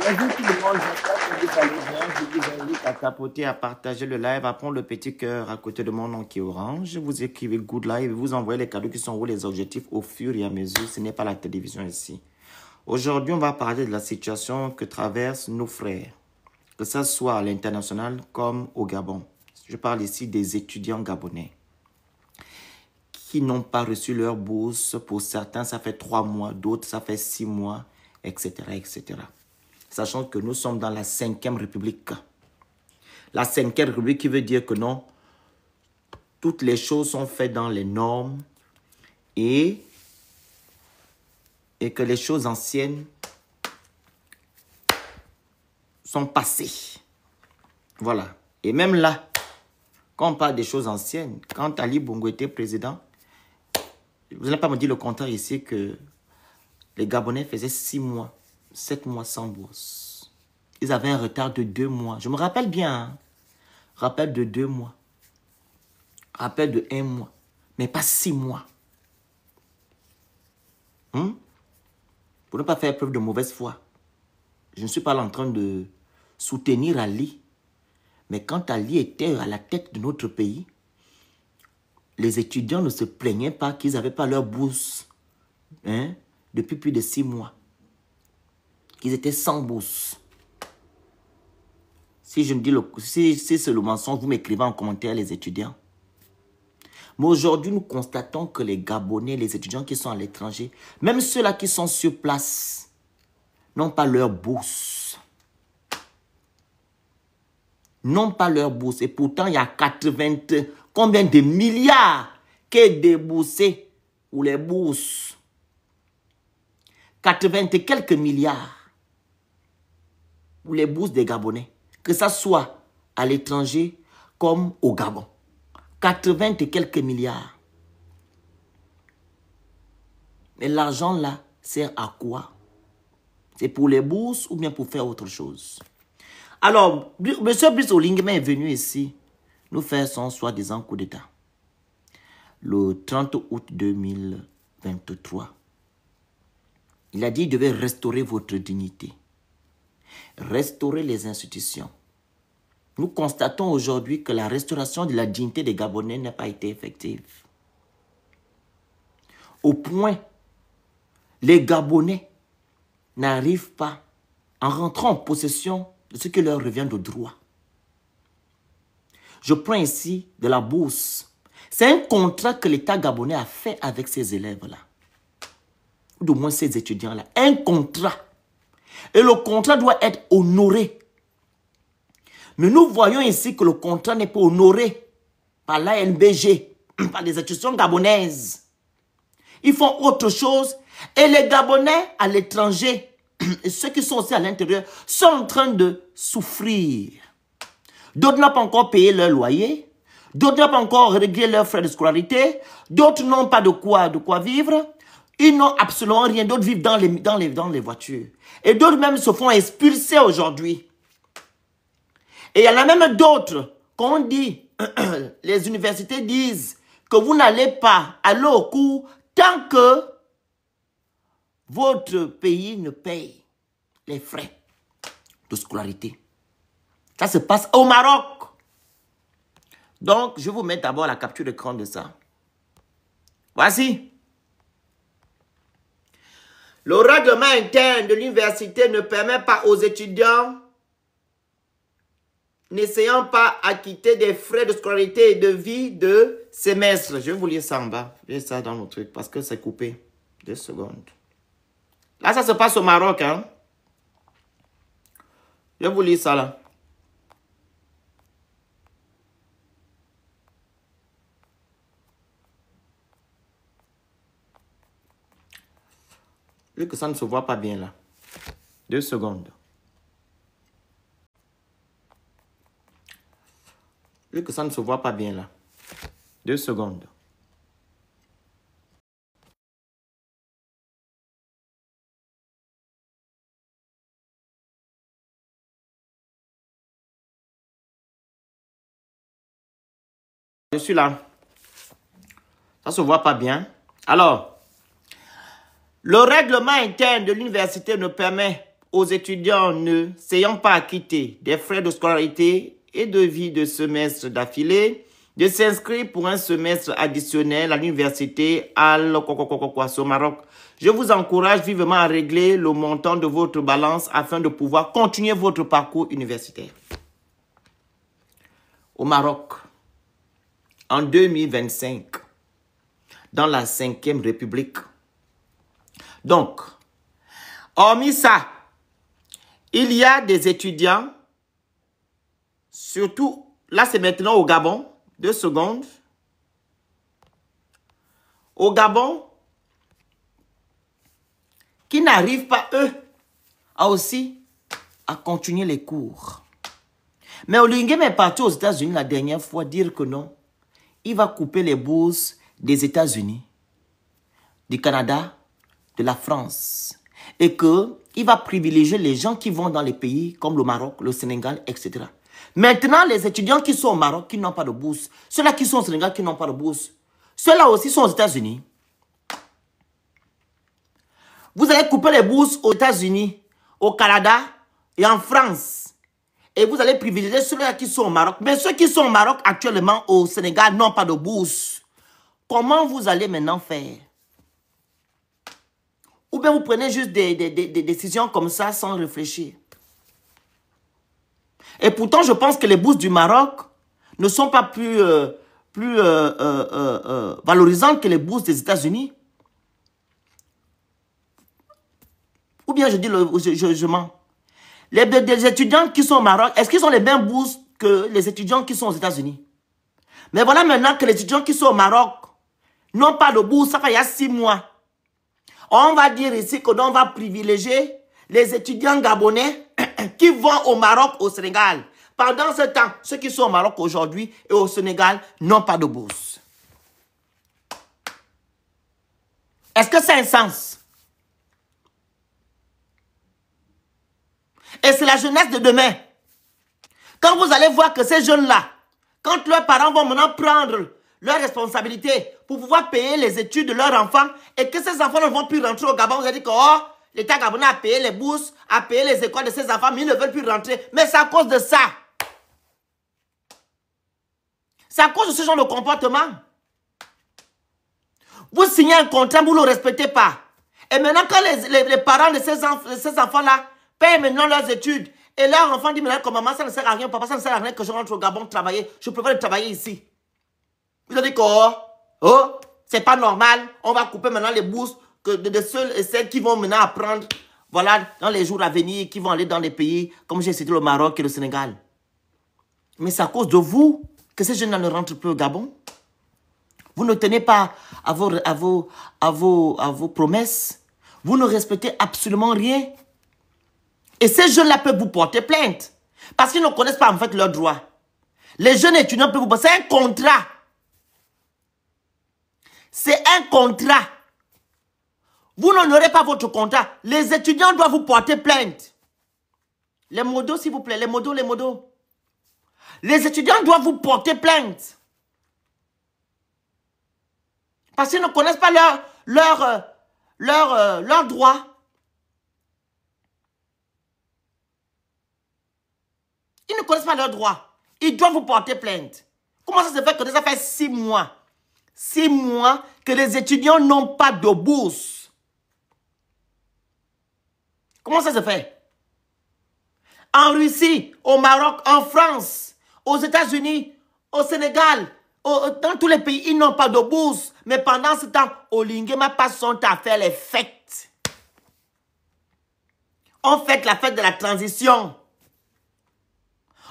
Bonjour tout le monde, j'espère que vous allez bien. Je vous invite à tapoter, à partager le live, à prendre le petit cœur à côté de mon nom qui est orange. Vous écrivez Good Live et vous envoyez les cadeaux qui sont où les objectifs au fur et à mesure. Ce n'est pas la télévision ici. Aujourd'hui, on va parler de la situation que traversent nos frères, que ce soit à l'international comme au Gabon. Je parle ici des étudiants gabonais qui n'ont pas reçu leur bourse. Pour certains, ça fait 3 mois, d'autres, ça fait 6 mois, etc., etc. Sachant que nous sommes dans la 5e République. La 5e République qui veut dire que non, toutes les choses sont faites dans les normes et que les choses anciennes sont passées. Voilà. Et même là, quand on parle des choses anciennes, quand Ali Bongo était président, vous n'allez pas me dire le contraire ici que les Gabonais faisaient 6 mois, 7 mois sans bourse. Ils avaient un retard de 2 mois. Je me rappelle bien. Hein? Rappel de 2 mois. Rappel de 1 mois. Mais pas 6 mois. Pour ne pas faire preuve de mauvaise foi. Je ne suis pas là en train de soutenir Ali. Mais quand Ali était à la tête de notre pays, les étudiants ne se plaignaient pas qu'ils n'avaient pas leur bourse depuis plus de 6 mois. Qu'ils étaient sans bourse. Si je me dis si c'est le mensonge, vous m'écrivez en commentaire les étudiants. Mais aujourd'hui, nous constatons que les Gabonais, les étudiants qui sont à l'étranger, même ceux-là qui sont sur place, n'ont pas leur bourse. N'ont pas leur bourse. Et pourtant, il y a 80, combien de milliards qui est déboursé pour les bourses. 80 et quelques milliards pour les bourses des Gabonais. Que ça soit à l'étranger comme au Gabon. 80 et quelques milliards. Mais l'argent là sert à quoi? C'est pour les bourses ou bien pour faire autre chose? Alors, M. Brice Oligui est venu ici nous faire son soi-disant coup d'État. Le 30 août 2023. Il a dit qu'il devait restaurer votre dignité. Restaurer les institutions. Nous constatons aujourd'hui que la restauration de la dignité des Gabonais n'a pas été effective. Au point, les Gabonais n'arrivent pas en rentrant en possession de ce qui leur revient de droit. Je prends ici de la bourse. C'est un contrat que l'État gabonais a fait avec ces élèves-là. Ou du moins ces étudiants-là. Un contrat. Et le contrat doit être honoré. Mais nous voyons ici que le contrat n'est pas honoré par l'ANBG, par les institutions gabonaises. Ils font autre chose. Et les Gabonais à l'étranger, et ceux qui sont aussi à l'intérieur, sont en train de souffrir. D'autres n'ont pas encore payé leur loyer. D'autres n'ont pas encore réglé leurs frais de scolarité. D'autres n'ont pas de quoi vivre. Ils n'ont absolument rien. D'autres vivent dans les voitures. Et d'autres même se font expulser aujourd'hui. Et il y en a même d'autres qu'on dit, les universités disent que vous n'allez pas aller au cours tant que votre pays ne paye les frais de scolarité. Ça se passe au Maroc. Donc, je vais vous mettre d'abord la capture d'écran de ça. Voici. Le règlement interne de l'université ne permet pas aux étudiants n'essayant pas acquitter des frais de scolarité et de vie de semestre. Je vais vous lire ça en bas. Je vais ça dans mon truc parce que c'est coupé. 2 secondes. Là, ça se passe au Maroc. Hein? Je vais vous lire ça là. Vu que ça ne se voit pas bien là. 2 secondes. Vu que ça ne se voit pas bien là. 2 secondes. Je suis là. Ça ne se voit pas bien. Alors, le règlement interne de l'université ne permet aux étudiants ne s'ayant pas acquittés des frais de scolarité et de vie de semestre d'affilée de s'inscrire pour un semestre additionnel à l'université au Maroc. Je vous encourage vivement à régler le montant de votre balance afin de pouvoir continuer votre parcours universitaire. Au Maroc, en 2025, dans la 5e République. Donc, hormis ça, il y a des étudiants, surtout, là c'est maintenant au Gabon, 2 secondes. Au Gabon, qui n'arrivent pas, eux, à continuer les cours. Mais Olingem est parti aux États-Unis la dernière fois dire que non, il va couper les bourses des États-Unis, du Canada, de la France. Et qu'il va privilégier les gens qui vont dans les pays comme le Maroc, le Sénégal, etc. Maintenant, les étudiants qui sont au Maroc, qui n'ont pas de bourse, ceux-là qui sont au Sénégal, qui n'ont pas de bourse, ceux-là aussi sont aux États-Unis. Vous allez couper les bourses aux États-Unis, au Canada et en France. Et vous allez privilégier ceux-là qui sont au Maroc. Mais ceux qui sont au Maroc actuellement, au Sénégal, n'ont pas de bourse. Comment vous allez maintenant faire? Ou bien vous prenez juste des décisions comme ça sans réfléchir. Et pourtant, je pense que les bourses du Maroc ne sont pas plus valorisantes que les bourses des États-Unis. Ou bien je dis, je mens. Les étudiants qui sont au Maroc, est-ce qu'ils ont les mêmes bourses que les étudiants qui sont aux États-Unis? Mais voilà maintenant que les étudiants qui sont au Maroc n'ont pas de bourse, ça fait il y a 6 mois. On va dire ici qu'on va privilégier les étudiants gabonais qui vont au Maroc, au Sénégal. Pendant ce temps, ceux qui sont au Maroc aujourd'hui et au Sénégal n'ont pas de bourse. Est-ce que ça a un sens? Et c'est la jeunesse de demain. Quand vous allez voir que ces jeunes-là, quand leurs parents vont maintenant prendre leurs responsabilités pour pouvoir payer les études de leurs enfants et que ces enfants ne vont plus rentrer au Gabon, vous allez dire que oh, l'État gabonais a payé les bourses, a payé les écoles de ses enfants, mais ils ne veulent plus rentrer. Mais c'est à cause de ça. C'est à cause de ce genre de comportement. Vous signez un contrat, vous ne le respectez pas. Et maintenant, quand les parents de ces enfants-là payent maintenant leurs études, et leur enfant dit, mais comme maman, ça ne sert à rien, papa, ça ne sert à rien que je rentre au Gabon travailler. Je préfère travailler ici. Vous avez dit que, oh, c'est pas normal. On va couper maintenant les bourses de ceux et celles qui vont maintenant apprendre, voilà, dans les jours à venir, qui vont aller dans les pays, comme j'ai cité le Maroc et le Sénégal. Mais c'est à cause de vous que ces jeunes-là ne rentrent plus au Gabon. Vous ne tenez pas à vos promesses. Vous ne respectez absolument rien. Et ces jeunes-là peuvent vous porter plainte. Parce qu'ils ne connaissent pas en fait leurs droits. Les jeunes étudiants peuvent vous porter. C'est un contrat. C'est un contrat. Vous n'honorez pas votre contrat. Les étudiants doivent vous porter plainte. Les modos, s'il vous plaît. Les modos. Les étudiants doivent vous porter plainte. Parce qu'ils ne connaissent pas leurs droits. Ils ne connaissent pas leurs droits. Ils doivent vous porter plainte. Comment ça se fait que ça fait 6 mois? 6 mois que les étudiants n'ont pas de bourse. Comment ça se fait? En Russie, au Maroc, en France, aux États-Unis, au Sénégal, dans tous les pays, ils n'ont pas de bourse. Mais pendant ce temps, Olingema passe son temps à faire les fêtes. On fête la fête de la transition.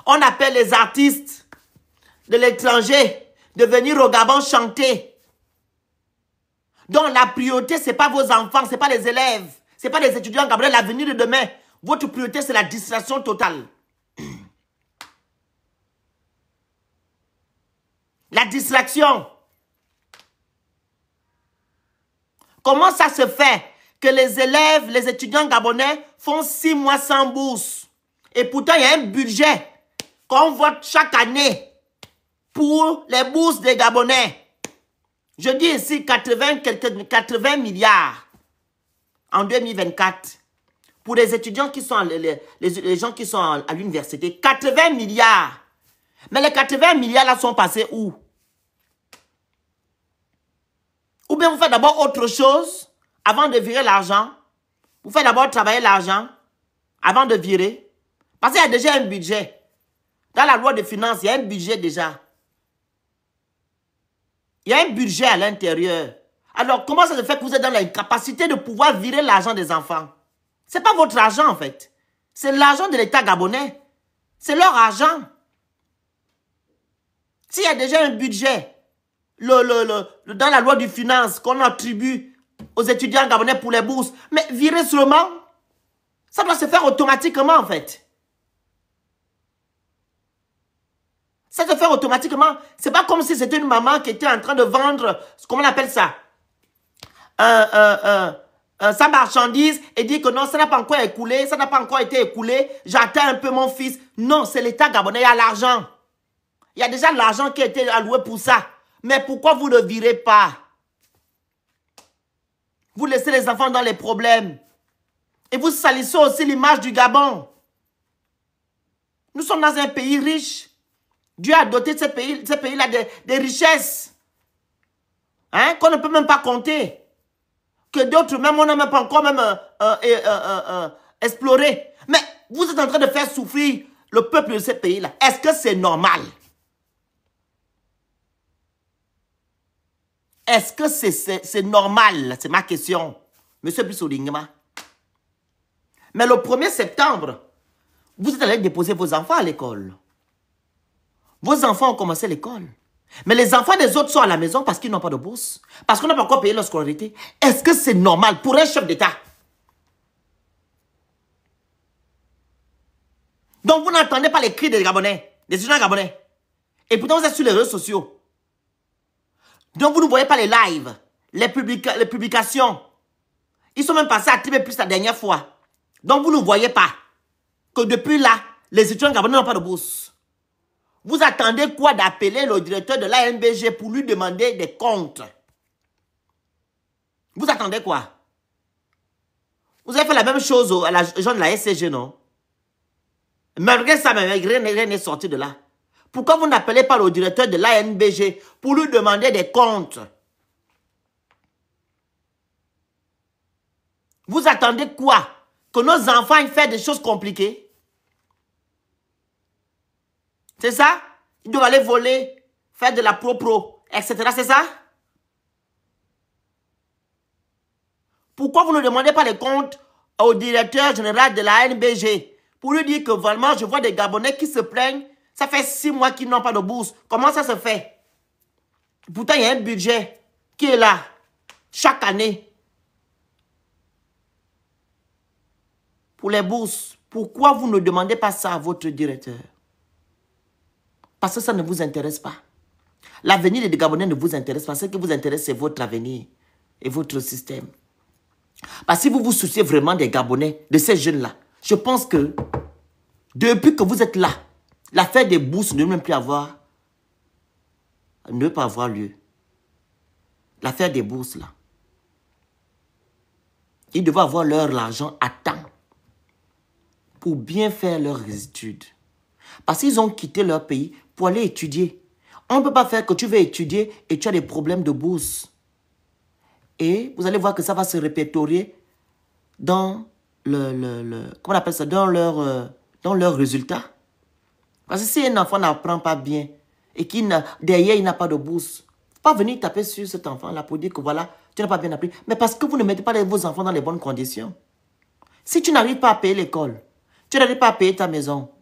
On appelle les artistes de l'étranger de venir au Gabon chanter. Donc la priorité, ce n'est pas vos enfants, ce n'est pas les élèves, ce n'est pas les étudiants gabonais, l'avenir de demain. Votre priorité, c'est la distraction totale. La distraction. Comment ça se fait que les élèves, les étudiants gabonais font 6 mois sans bourse? Et pourtant, il y a un budget qu'on vote chaque année pour les bourses des Gabonais. Je dis ici 80 milliards en 2024 pour les étudiants qui sont, les gens qui sont à l'université, 80 milliards. Mais les 80 milliards là sont passés où? Ou bien vous faites d'abord autre chose avant de virer l'argent. Vous faites d'abord travailler l'argent avant de virer. Parce qu'il y a déjà un budget. Dans la loi de finances, il y a un budget déjà. Il y a un budget à l'intérieur. Alors, comment ça se fait que vous êtes dans l'incapacité de pouvoir virer l'argent des enfants? Ce n'est pas votre argent, en fait. C'est l'argent de l'État gabonais. C'est leur argent. S'il y a déjà un budget, dans la loi du finance qu'on attribue aux étudiants gabonais pour les bourses, mais virer seulement, ça doit se faire automatiquement, en fait. Ça se fait automatiquement. C'est pas comme si c'était une maman qui était en train de vendre, comment on appelle ça, sa marchandise et dit que non, ça n'a pas encore écoulé, ça n'a pas encore été écoulé, j'attends un peu mon fils. Non, c'est l'État gabonais, il y a l'argent. Il y a déjà l'argent qui a été alloué pour ça. Mais pourquoi vous ne virez pas? Vous laissez les enfants dans les problèmes. Et vous salissez aussi l'image du Gabon. Nous sommes dans un pays riche. Dieu a doté ce pays-là des richesses. Hein, qu'on ne peut même pas compter. Que d'autres, même, on n'a même pas encore même, exploré. Mais vous êtes en train de faire souffrir le peuple de ce pays-là. Est-ce que c'est normal? Est-ce que c'est normal? C'est ma question. Monsieur Bissou-Lingema. Mais le 1er septembre, vous êtes allé déposer vos enfants à l'école. Vos enfants ont commencé l'école. Mais les enfants des autres sont à la maison parce qu'ils n'ont pas de bourse. Parce qu'on n'a pas encore payé leur scolarité. Est-ce que c'est normal pour un chef d'État? Donc vous n'entendez pas les cris des Gabonais, des étudiants gabonais. Et pourtant vous êtes sur les réseaux sociaux. Donc vous ne voyez pas les lives, les publications. Ils sont même passés à TV Plus la dernière fois. Donc vous ne voyez pas que depuis là, les étudiants gabonais n'ont pas de bourse. Vous attendez quoi d'appeler le directeur de l'ANBG pour lui demander des comptes? Vous attendez quoi? Vous avez fait la même chose à la gens de la SCG, non? Malgré ça, rien n'est sorti de là. Pourquoi vous n'appelez pas le directeur de l'ANBG pour lui demander des comptes? Vous attendez quoi? Que nos enfants fassent des choses compliquées? C'est ça? Ils doivent aller voler, faire de la pro, etc. C'est ça? Pourquoi vous ne demandez pas les comptes au directeur général de la ANBG pour lui dire que vraiment, je vois des Gabonais qui se plaignent. Ça fait 6 mois qu'ils n'ont pas de bourse. Comment ça se fait? Pourtant, il y a un budget qui est là chaque année pour les bourses. Pourquoi vous ne demandez pas ça à votre directeur? Parce que ça ne vous intéresse pas. L'avenir des Gabonais ne vous intéresse pas. Ce qui vous intéresse, c'est votre avenir et votre système. Parce que si vous vous souciez vraiment des Gabonais, de ces jeunes-là, je pense que depuis que vous êtes là, l'affaire des bourses ne peut pas avoir lieu. L'affaire des bourses, là. Ils devaient avoir leur argent à temps pour bien faire leurs études. Parce qu'ils ont quitté leur pays pour aller étudier. On ne peut pas faire que tu veux étudier et tu as des problèmes de bourse. Et vous allez voir que ça va se répertorier dans comment on appelle ça, dans leurs résultats. Parce que si un enfant n'apprend pas bien et derrière il n'a pas de bourse, il ne faut pas venir taper sur cet enfant-là pour dire que voilà, tu n'as pas bien appris. Mais parce que vous ne mettez pas vos enfants dans les bonnes conditions. Si tu n'arrives pas à payer l'école, tu n'arrives pas à payer ta maison,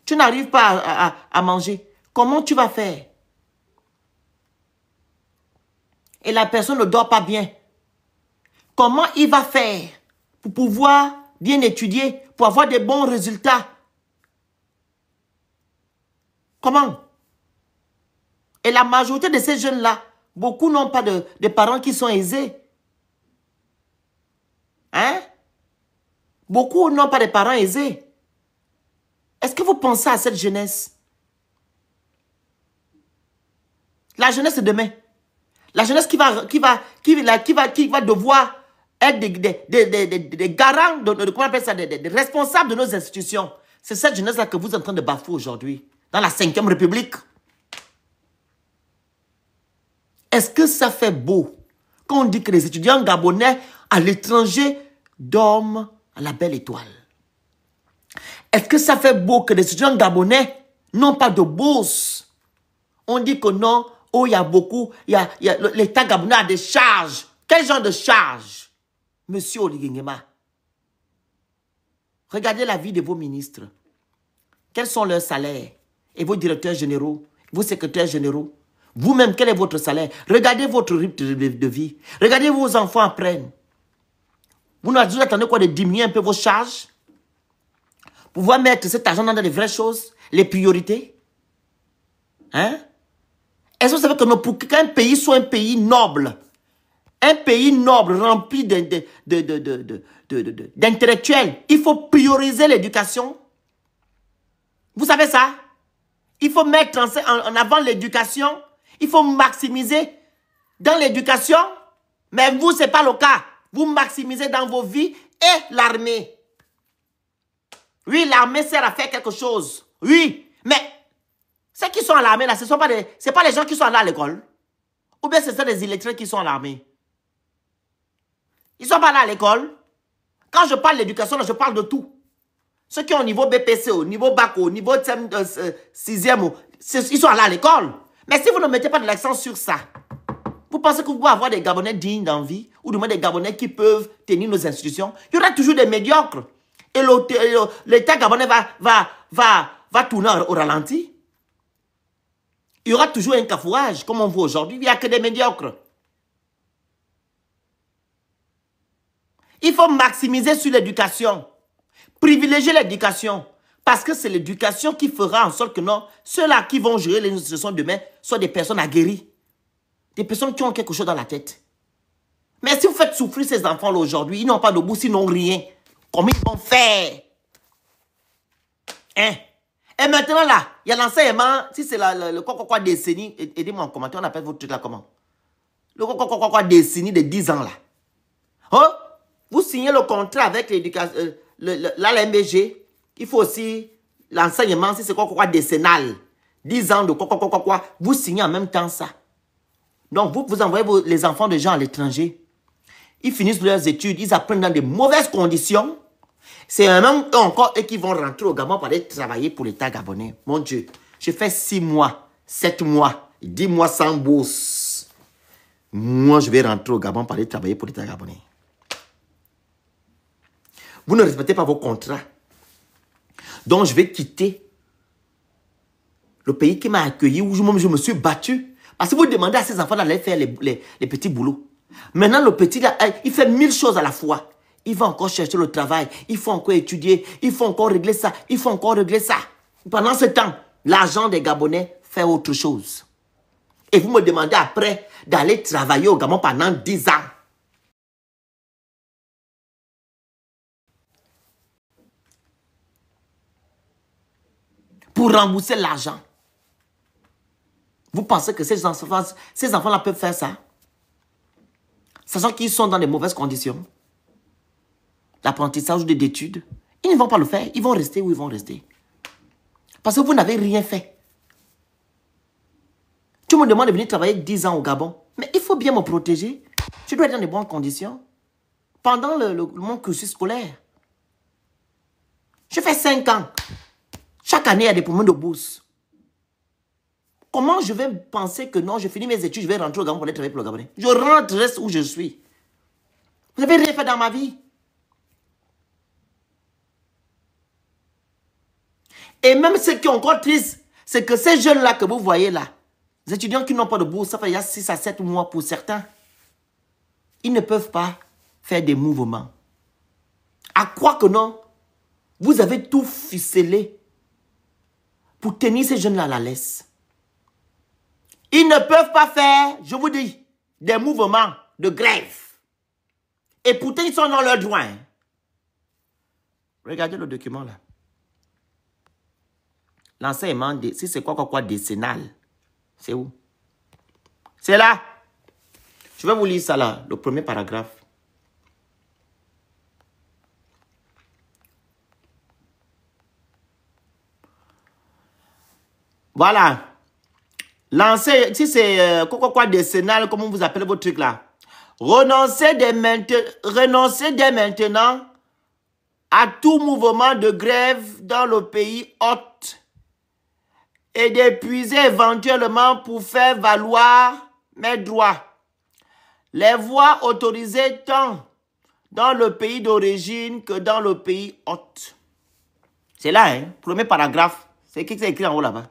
tu n'arrives pas à manger, comment tu vas faire? Et la personne ne dort pas bien. Comment il va faire pour pouvoir bien étudier, pour avoir des bons résultats? Comment? Et la majorité de ces jeunes-là, beaucoup n'ont pas de parents qui sont aisés. Hein? Beaucoup n'ont pas de parents aisés. Est-ce que vous pensez à cette jeunesse? La jeunesse de demain. La jeunesse qui va devoir être des garants, comment on appelle ça, des responsables de nos institutions. C'est cette jeunesse-là que vous êtes en train de bafouer aujourd'hui, dans la 5e République. Est-ce que ça fait beau quand on dit que les étudiants gabonais à l'étranger dorment à la belle étoile? Est-ce que ça fait beau que les étudiants gabonais n'ont pas de bourse? On dit que non, oh, il y a beaucoup, l'État gabonais a des charges. Quel genre de charges? Monsieur Oligui Nguema, regardez la vie de vos ministres. Quels sont leurs salaires? Et vos directeurs généraux, vos secrétaires généraux? Vous-même, quel est votre salaire? Regardez votre rythme de vie. Regardez où vos enfants apprennent. Vous attendez quoi de diminuer un peu vos charges? Pour pouvoir mettre cet argent dans les vraies choses, les priorités? Hein? Est-ce que vous savez que pour qu'un pays soit un pays noble, rempli d'intellectuels, il faut prioriser l'éducation? Vous savez ça? Il faut mettre en avant l'éducation. Il faut maximiser dans l'éducation. Mais vous, ce n'est pas le cas. Vous maximisez dans vos vies et l'armée. Oui, l'armée sert à faire quelque chose. Oui, mais ceux qui sont à l'armée, là, ce ne sont pas les gens qui sont là à l'école. Ou bien ce sont les illettrés qui sont à l'armée. Ils ne sont pas là à l'école. Quand je parle d'éducation, je parle de tout. Ceux qui ont au niveau BPC, au niveau bac, au niveau 6e, ils sont là à l'école. Mais si vous ne mettez pas de l'accent sur ça, vous pensez que vous pouvez avoir des Gabonais dignes d'envie ou du moins des Gabonais qui peuvent tenir nos institutions? Il y aura toujours des médiocres. Et l'État gabonais va tourner au ralenti. Il y aura toujours un cafouage, comme on voit aujourd'hui. Il n'y a que des médiocres. Il faut maximiser sur l'éducation. Privilégier l'éducation. Parce que c'est l'éducation qui fera en sorte que non, ceux-là qui vont gérer les institutions demain soient des personnes aguerries. Des personnes qui ont quelque chose dans la tête. Mais si vous faites souffrir ces enfants-là aujourd'hui, ils n'ont pas de bourse, ils n'ont rien. Comment ils vont faire? Hein? Et maintenant là, il y a l'enseignement, si c'est le quoi décennie, aidez-moi en commentaire, on appelle votre truc là comment? Le quoi décennie de 10 ans là. Oh? Vous signez le contrat avec l'éducation, l'ALMBG, il faut aussi l'enseignement, si c'est quoi décennal. 10 ans de quoi, vous signez en même temps ça. Donc vous envoyez les enfants de gens à l'étranger. Ils finissent leurs études, ils apprennent dans de mauvaises conditions. C'est même encore eux qui vont rentrer au Gabon pour aller travailler pour l'État gabonais. Mon Dieu, je fais 6 mois, 7 mois, 10 mois sans bourse. Moi, je vais rentrer au Gabon pour aller travailler pour l'État gabonais. Vous ne respectez pas vos contrats. Donc, je vais quitter le pays qui m'a accueilli, où je me suis battu. Parce que vous demandez à ces enfants d'aller faire les petits boulots. Maintenant, le petit, là, il fait 1000 choses à la fois. Il va encore chercher le travail. Il faut encore étudier. Il faut encore régler ça. Il faut encore régler ça. Pendant ce temps, l'argent des Gabonais fait autre chose. Et vous me demandez après d'aller travailler au Gabon pendant 10 ans. Pour rembourser l'argent. Vous pensez que ces enfants-là peuvent faire ça? Sachant qu'ils sont dans de mauvaises conditions. L'apprentissage d'études. Ils ne vont pas le faire. Ils vont rester où ils vont rester. Parce que vous n'avez rien fait. Tu me demandes de venir travailler 10 ans au Gabon. Mais il faut bien me protéger. Je dois être dans de bonnes conditions. Pendant mon cursus scolaire. Je fais 5 ans. Chaque année, il y a des problèmes de bourse. Comment je vais penser que non, je finis mes études, je vais rentrer au Gabon pour aller travailler pour le Gabonais? Je rentre, reste où je suis. Vous n'avez rien fait dans ma vie. Et même ce qui est encore triste, c'est que ces jeunes-là que vous voyez là, les étudiants qui n'ont pas de bourse, ça fait il y a 6 à 7 mois pour certains, ils ne peuvent pas faire des mouvements. À croire que non, vous avez tout ficelé pour tenir ces jeunes-là à la laisse. Ils ne peuvent pas faire, je vous dis, des mouvements de grève. Et pourtant, ils sont dans leurs droits. Hein. Regardez le document là. L'enseignement, si c'est quoi décennal, c'est où? C'est là. Je vais vous lire ça là, le premier paragraphe. Voilà. Lancez, si c'est quoi décennal, comment vous appelez votre truc là. Renoncez dès maintenant à tout mouvement de grève dans le pays hôte et d'épuiser éventuellement pour faire valoir mes droits. Les voies autorisées tant dans le pays d'origine que dans le pays hôte. C'est là, hein, premier paragraphe. C'est qui c'est écrit en haut là-bas.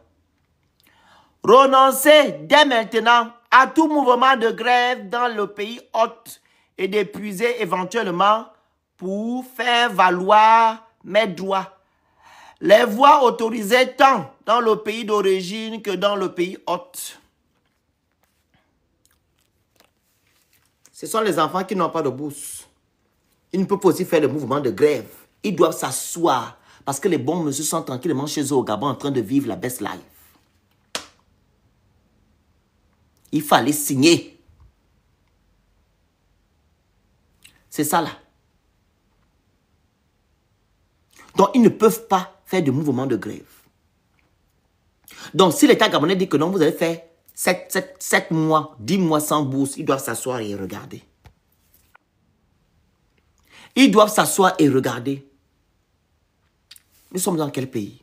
Renoncez dès maintenant à tout mouvement de grève dans le pays hôte et d'épuiser éventuellement pour faire valoir mes droits. Les voies autorisées tant dans le pays d'origine que dans le pays hôte. Ce sont les enfants qui n'ont pas de bourse. Ils ne peuvent pas aussi faire le mouvement de grève. Ils doivent s'asseoir parce que les bons monsieur sont tranquillement chez eux au Gabon en train de vivre la best life. Il fallait signer. C'est ça là. Donc, ils ne peuvent pas faire de mouvement de grève. Donc, si l'État gabonais dit que non, vous allez faire 7 mois, 10 mois sans bourse, ils doivent s'asseoir et regarder. Ils doivent s'asseoir et regarder. Nous sommes dans quel pays?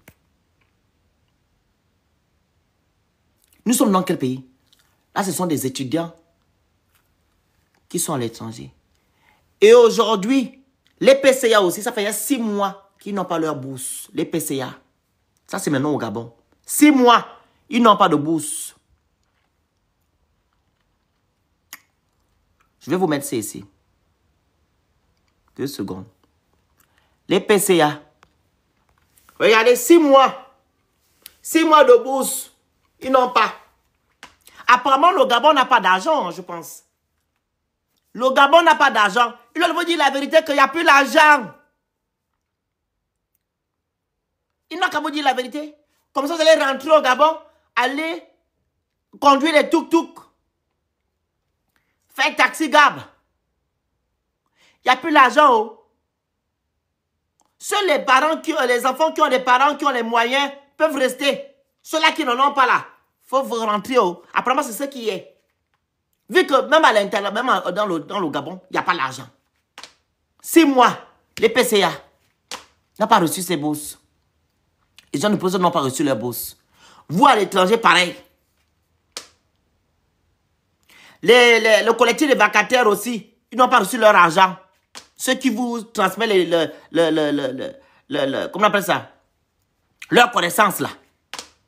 Nous sommes dans quel pays? Là, ce sont des étudiants qui sont à l'étranger. Et aujourd'hui, les PCA aussi, ça fait 6 mois qu'ils n'ont pas leur bourse. Les PCA. Ça, c'est maintenant au Gabon. 6 mois, ils n'ont pas de bourse. Je vais vous mettre ça ici. 2 secondes. Les PCA. Regardez, 6 mois. 6 mois de bourse. Ils n'ont pas. Apparemment, le Gabon n'a pas d'argent, je pense. Le Gabon n'a pas d'argent. Il leur veut dire la vérité qu'il n'y a plus d'argent. Il n'a qu'à vous dire la vérité. Comme ça, vous allez rentrer au Gabon, aller conduire les tuk-tuk, faire taxi-gab. Il n'y a plus d'argent. Oh. Seuls les parents, les enfants qui ont des parents qui ont les moyens peuvent rester. Ceux-là qui n'en ont pas là, il faut rentrer. Oh. Apparemment, c'est ce qui est. Vu que même à l'intérieur, même dans le Gabon, il n'y a pas l'argent. 6 mois, les PCA n'ont pas reçu ces bourses. Les gens de personnes n'ont pas reçu leurs bourses. Vous, à l'étranger, pareil. Le collectif des vacataires aussi, ils n'ont pas reçu leur argent. Ceux qui vous transmettent comment on appelle ça? Leur connaissance, là.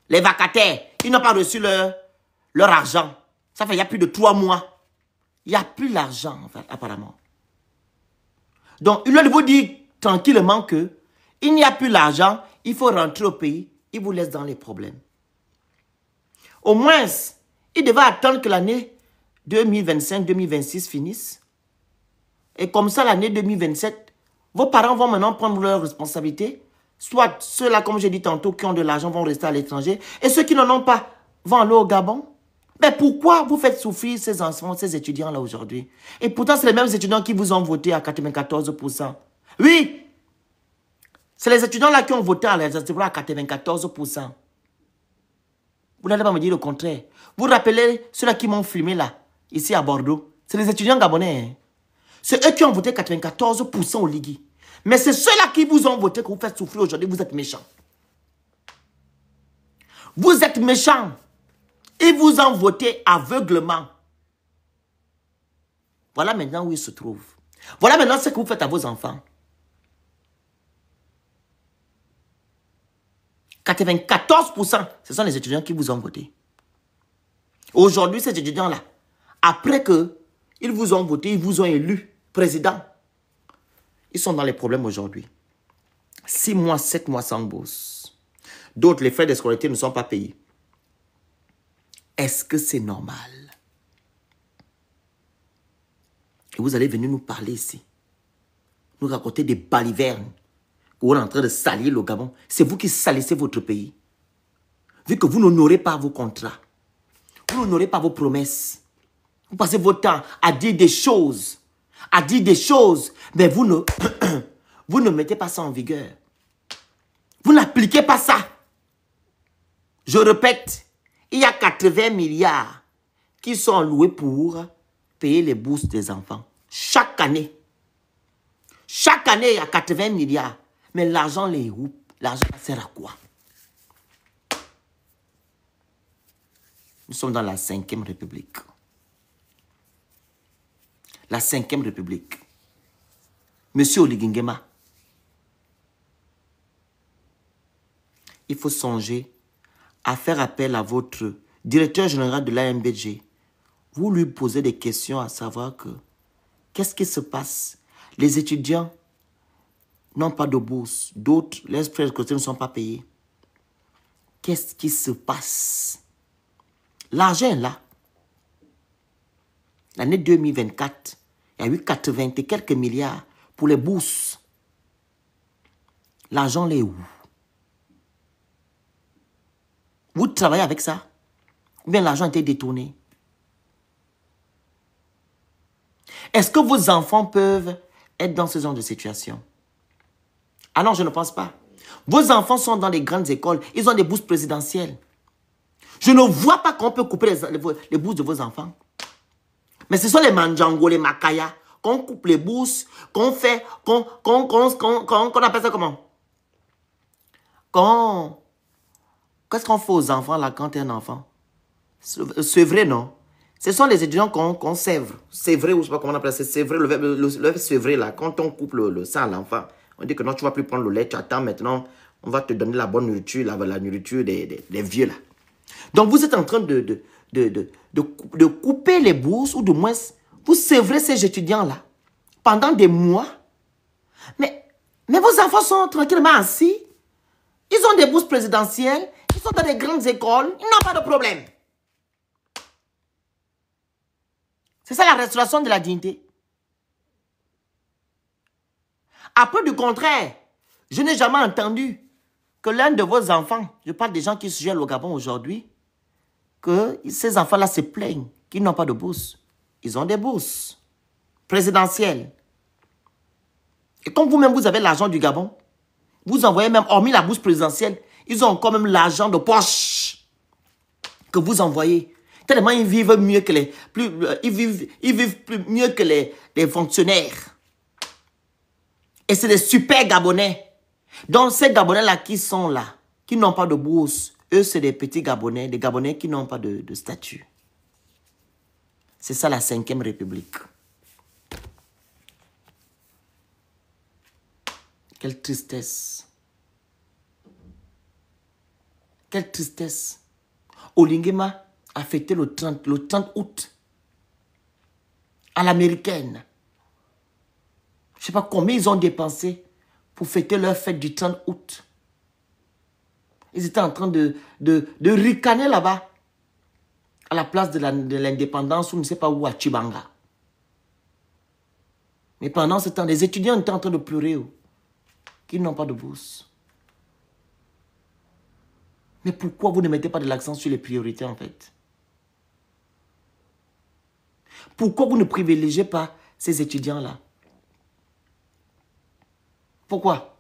Les vacataires, ils n'ont pas reçu leur argent. Ça fait, il y a plus de 3 mois. Il n'y a plus l'argent, en fait, apparemment. Donc, il vous dit tranquillement que il n'y a plus l'argent, il faut rentrer au pays, il vous laisse dans les problèmes. Au moins, il devait attendre que l'année 2025-2026 finisse. Et comme ça, l'année 2027, vos parents vont maintenant prendre leurs responsabilités. Soit ceux-là, comme j'ai dit tantôt, qui ont de l'argent vont rester à l'étranger. Et ceux qui n'en ont pas vont aller au Gabon. Mais pourquoi vous faites souffrir ces enfants, ces étudiants-là aujourd'hui? Et pourtant, c'est les mêmes étudiants qui vous ont voté à 94%. Oui! C'est les étudiants-là qui ont voté à l'Algérie à 94%. Vous n'allez pas me dire le contraire. Vous rappelez ceux-là qui m'ont filmé là, ici à Bordeaux. C'est les étudiants gabonais. Hein? C'est eux qui ont voté 94% au Ligui. Mais c'est ceux-là qui vous ont voté que vous faites souffrir aujourd'hui. Vous êtes méchants. Vous êtes méchants. Ils vous ont voté aveuglement. Voilà maintenant où ils se trouvent. Voilà maintenant ce que vous faites à vos enfants. 94%, ce sont les étudiants qui vous ont voté. Aujourd'hui, ces étudiants-là, après qu'ils vous ont voté, ils vous ont élu président, ils sont dans les problèmes aujourd'hui. 6 mois, 7 mois sans bourse. D'autres, les frais de scolarité ne sont pas payés. Est-ce que c'est normal? Et vous allez venir nous parler ici. Nous raconter des balivernes. Vous êtes en train de salir le Gabon. C'est vous qui salissez votre pays. Vu que vous n'honorez pas vos contrats. Vous n'honorez pas vos promesses. Vous passez votre temps à dire des choses. À dire des choses. Mais vous ne, vous ne mettez pas ça en vigueur. Vous n'appliquez pas ça. Je répète, il y a 80 milliards qui sont alloués pour payer les bourses des enfants. Chaque année. Chaque année, il y a 80 milliards. Mais l'argent, l'argent sert à quoi? Nous sommes dans la 5e République. La 5e République. Monsieur Oligui Nguema, il faut songer à faire appel à votre directeur général de l'AMBG. Vous lui posez des questions à savoir que qu'est-ce qui se passe? Les étudiants n'ont pas de bourse. D'autres, les frais de côté ne sont pas payés. Qu'est-ce qui se passe? L'argent est là. L'année 2024, il y a eu 80 et quelques milliards pour les bourses. L'argent est où? Vous travaillez avec ça? Ou bien l'argent a été détourné? Est-ce que vos enfants peuvent être dans ce genre de situation? Ah non, je ne pense pas. Vos enfants sont dans les grandes écoles. Ils ont des bourses présidentielles. Je ne vois pas qu'on peut couper les bourses de vos enfants. Mais ce sont les Mandjango, les Makaya, qu'on coupe les bourses, qu'on fait, qu'on appelle ça comment? Qu'est-ce qu'on fait aux enfants là quand tu es un enfant? C'est vrai, non? Ce sont les étudiants qu'on sèvre. C'est vrai, ou je ne sais pas comment on appelle ça. C'est vrai, le verbe c'est vrai là. Quand on coupe le sang à l'enfant, on dit que non, tu ne vas plus prendre le lait, tu attends maintenant, on va te donner la bonne nourriture, la nourriture des vieux là. Donc vous êtes en train de couper les bourses, ou du moins, vous sévrez ces étudiants-là pendant des mois. Mais vos enfants sont tranquillement assis. Ils ont des bourses présidentielles, ils sont dans des grandes écoles, ils n'ont pas de problème. C'est ça la restauration de la dignité. Après, du contraire, je n'ai jamais entendu que l'un de vos enfants, je parle des gens qui se gèrent au Gabon aujourd'hui, que ces enfants-là se plaignent qu'ils n'ont pas de bourse. Ils ont des bourses présidentielles. Et comme vous-même, vous avez l'argent du Gabon, vous envoyez même, hormis la bourse présidentielle, ils ont quand même l'argent de poche que vous envoyez. Tellement ils vivent mieux que mieux que les fonctionnaires. Et c'est des super Gabonais. Donc ces Gabonais-là qui sont là, qui n'ont pas de bourse, eux c'est des petits Gabonais, des Gabonais qui n'ont pas de statut. C'est ça la 5e République. Quelle tristesse. Quelle tristesse. Oligui Nguema a fêté le 30 août à l'américaine. Je ne sais pas combien ils ont dépensé pour fêter leur fête du 30 août. Ils étaient en train de ricaner là-bas, à la place de l'indépendance, ou je ne sais pas où, à Tchibanga. Mais pendant ce temps, les étudiants étaient en train de pleurer, qu'ils n'ont pas de bourse. Mais pourquoi vous ne mettez pas de l'accent sur les priorités, en fait? Pourquoi vous ne privilégiez pas ces étudiants-là? Pourquoi?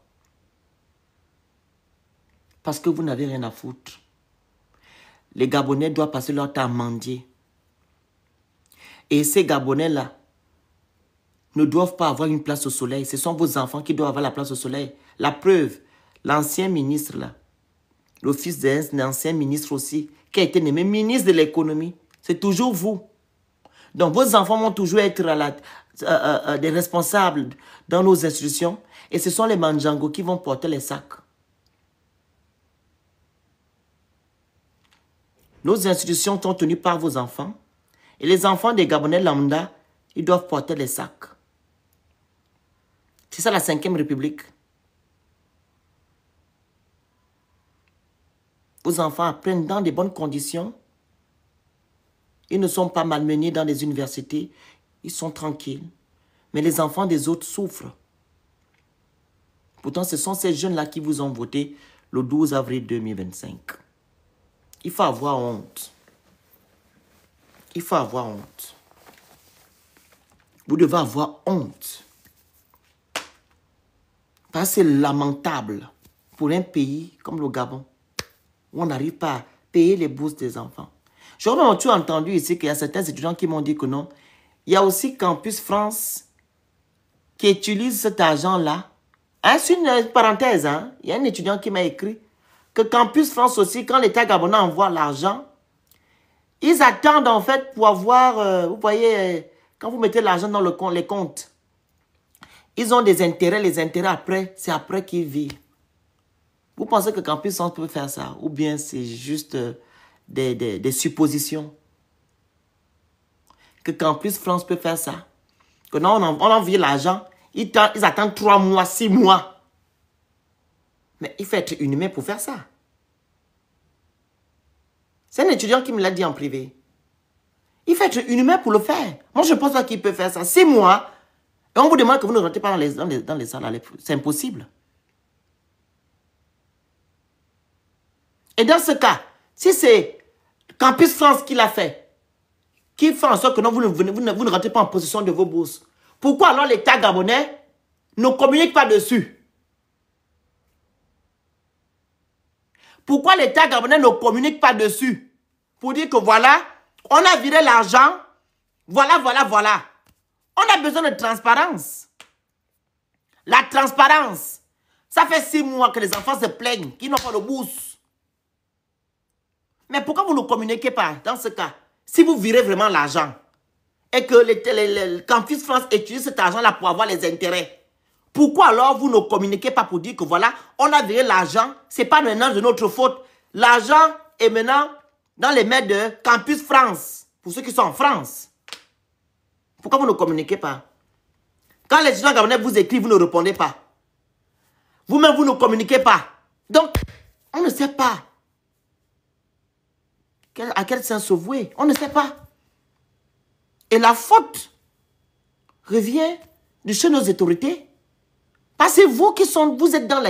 Parce que vous n'avez rien à foutre. Les Gabonais doivent passer leur temps à mendier. Et ces Gabonais-là ne doivent pas avoir une place au soleil. Ce sont vos enfants qui doivent avoir la place au soleil. La preuve, l'ancien ministre là, le fils d'un ancien ministre aussi, qui a été nommé ministre de l'économie, c'est toujours vous. Donc vos enfants vont toujours être des responsables dans nos institutions. Et ce sont les Mandjango qui vont porter les sacs. Nos institutions sont tenues par vos enfants. Et les enfants des Gabonais lambda, ils doivent porter les sacs. C'est ça la 5e République. Vos enfants apprennent dans de bonnes conditions. Ils ne sont pas malmenés dans les universités. Ils sont tranquilles. Mais les enfants des autres souffrent. Pourtant, ce sont ces jeunes-là qui vous ont voté le 12 avril 2025. Il faut avoir honte. Il faut avoir honte. Vous devez avoir honte. Parce que c'est lamentable pour un pays comme le Gabon, où on n'arrive pas à payer les bourses des enfants. J'aurais même entendu ici qu'il y a certains étudiants qui m'ont dit que non. Il y a aussi Campus France qui utilise cet argent-là. Hein, c'est une parenthèse. Hein? Il y a un étudiant qui m'a écrit que Campus France aussi, quand l'État gabonais envoie l'argent, ils attendent en fait pour avoir, vous voyez, quand vous mettez l'argent dans les comptes, ils ont des intérêts, les intérêts après, c'est après qu'ils vivent. Vous pensez que Campus France peut faire ça? Ou bien c'est juste des suppositions? Que Campus France peut faire ça? Que non, on envoie l'argent, ils attendent 3 mois, 6 mois. Mais il faut être inhumain pour faire ça. C'est un étudiant qui me l'a dit en privé. Il faut être inhumain pour le faire. Moi, je pense pas qu'il peut faire ça. 6 mois, et on vous demande que vous ne rentrez pas dans les salles. C'est impossible. Et dans ce cas, si c'est Campus France qui l'a fait, qui fait en sorte que non, vous ne rentrez pas en possession de vos bourses, pourquoi alors l'État gabonais ne communique pas dessus? Pourquoi l'État gabonais ne communique pas dessus? Pour dire que voilà, on a viré l'argent, voilà. On a besoin de transparence. La transparence. Ça fait 6 mois que les enfants se plaignent, qu'ils n'ont pas de bourse. Mais pourquoi vous ne communiquez pas dans ce cas? Si vous virez vraiment l'argent et que le Campus France utilise cet argent-là pour avoir les intérêts, pourquoi alors vous ne communiquez pas pour dire que voilà, on a viré l'argent, ce n'est pas maintenant de notre faute. L'argent est maintenant dans les mains de Campus France, pour ceux qui sont en France. Pourquoi vous ne communiquez pas? Quand les étudiants gabonais vous écrivent, vous ne répondez pas. Vous-même, vous ne communiquez pas. Donc, on ne sait pas à quel sens se vouer. On ne sait pas. Et la faute revient de chez nos autorités. Parce que c'est vous qui vous êtes dans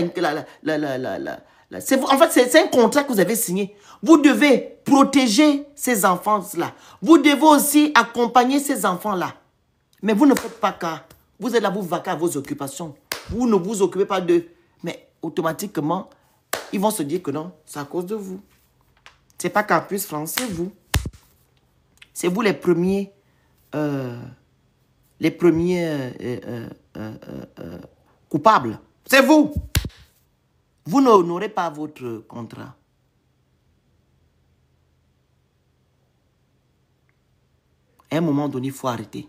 en fait, c'est un contrat que vous avez signé. Vous devez protéger ces enfants-là. Vous devez aussi accompagner ces enfants-là. Mais vous ne faites pas cas. Vous êtes là, vous vaquez à vos occupations. Vous ne vous occupez pas d'eux. Mais automatiquement, ils vont se dire que non, c'est à cause de vous. Ce n'est pas Campus France, c'est vous. C'est vous les premiers coupables. C'est vous. Vous n'honorez pas votre contrat. À un moment donné, il faut arrêter.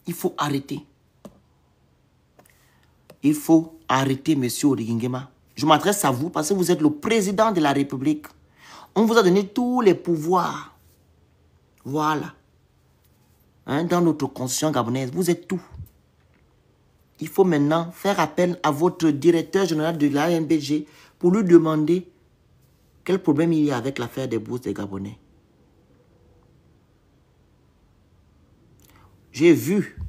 Il faut arrêter. Il faut arrêter, monsieur Oligingema. Je m'adresse à vous parce que vous êtes le président de la République. On vous a donné tous les pouvoirs. Voilà. Hein, dans notre constitution gabonaise, vous êtes tout. Il faut maintenant faire appel à votre directeur général de l'ANBG pour lui demander quel problème il y a avec l'affaire des bourses des Gabonais. J'ai vu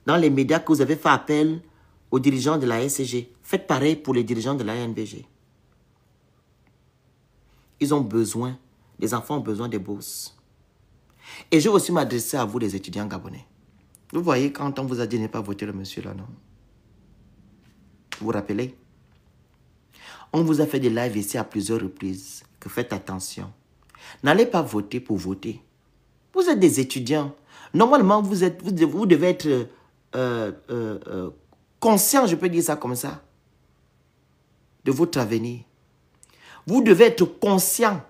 dans les médias que vous avez fait appel aux dirigeants de la SCG. Faites pareil pour les dirigeants de l'ANBG. Ils ont besoin, les enfants ont besoin des bourses. Et je vais aussi m'adresser à vous, les étudiants gabonais. Vous voyez, quand on vous a dit de ne pas voter le monsieur là, non? Vous vous rappelez? On vous a fait des lives ici à plusieurs reprises. Que faites attention. N'allez pas voter pour voter. Vous êtes des étudiants. Normalement, vous devez être conscient, je peux dire ça comme ça, de votre avenir. Vous devez être conscient.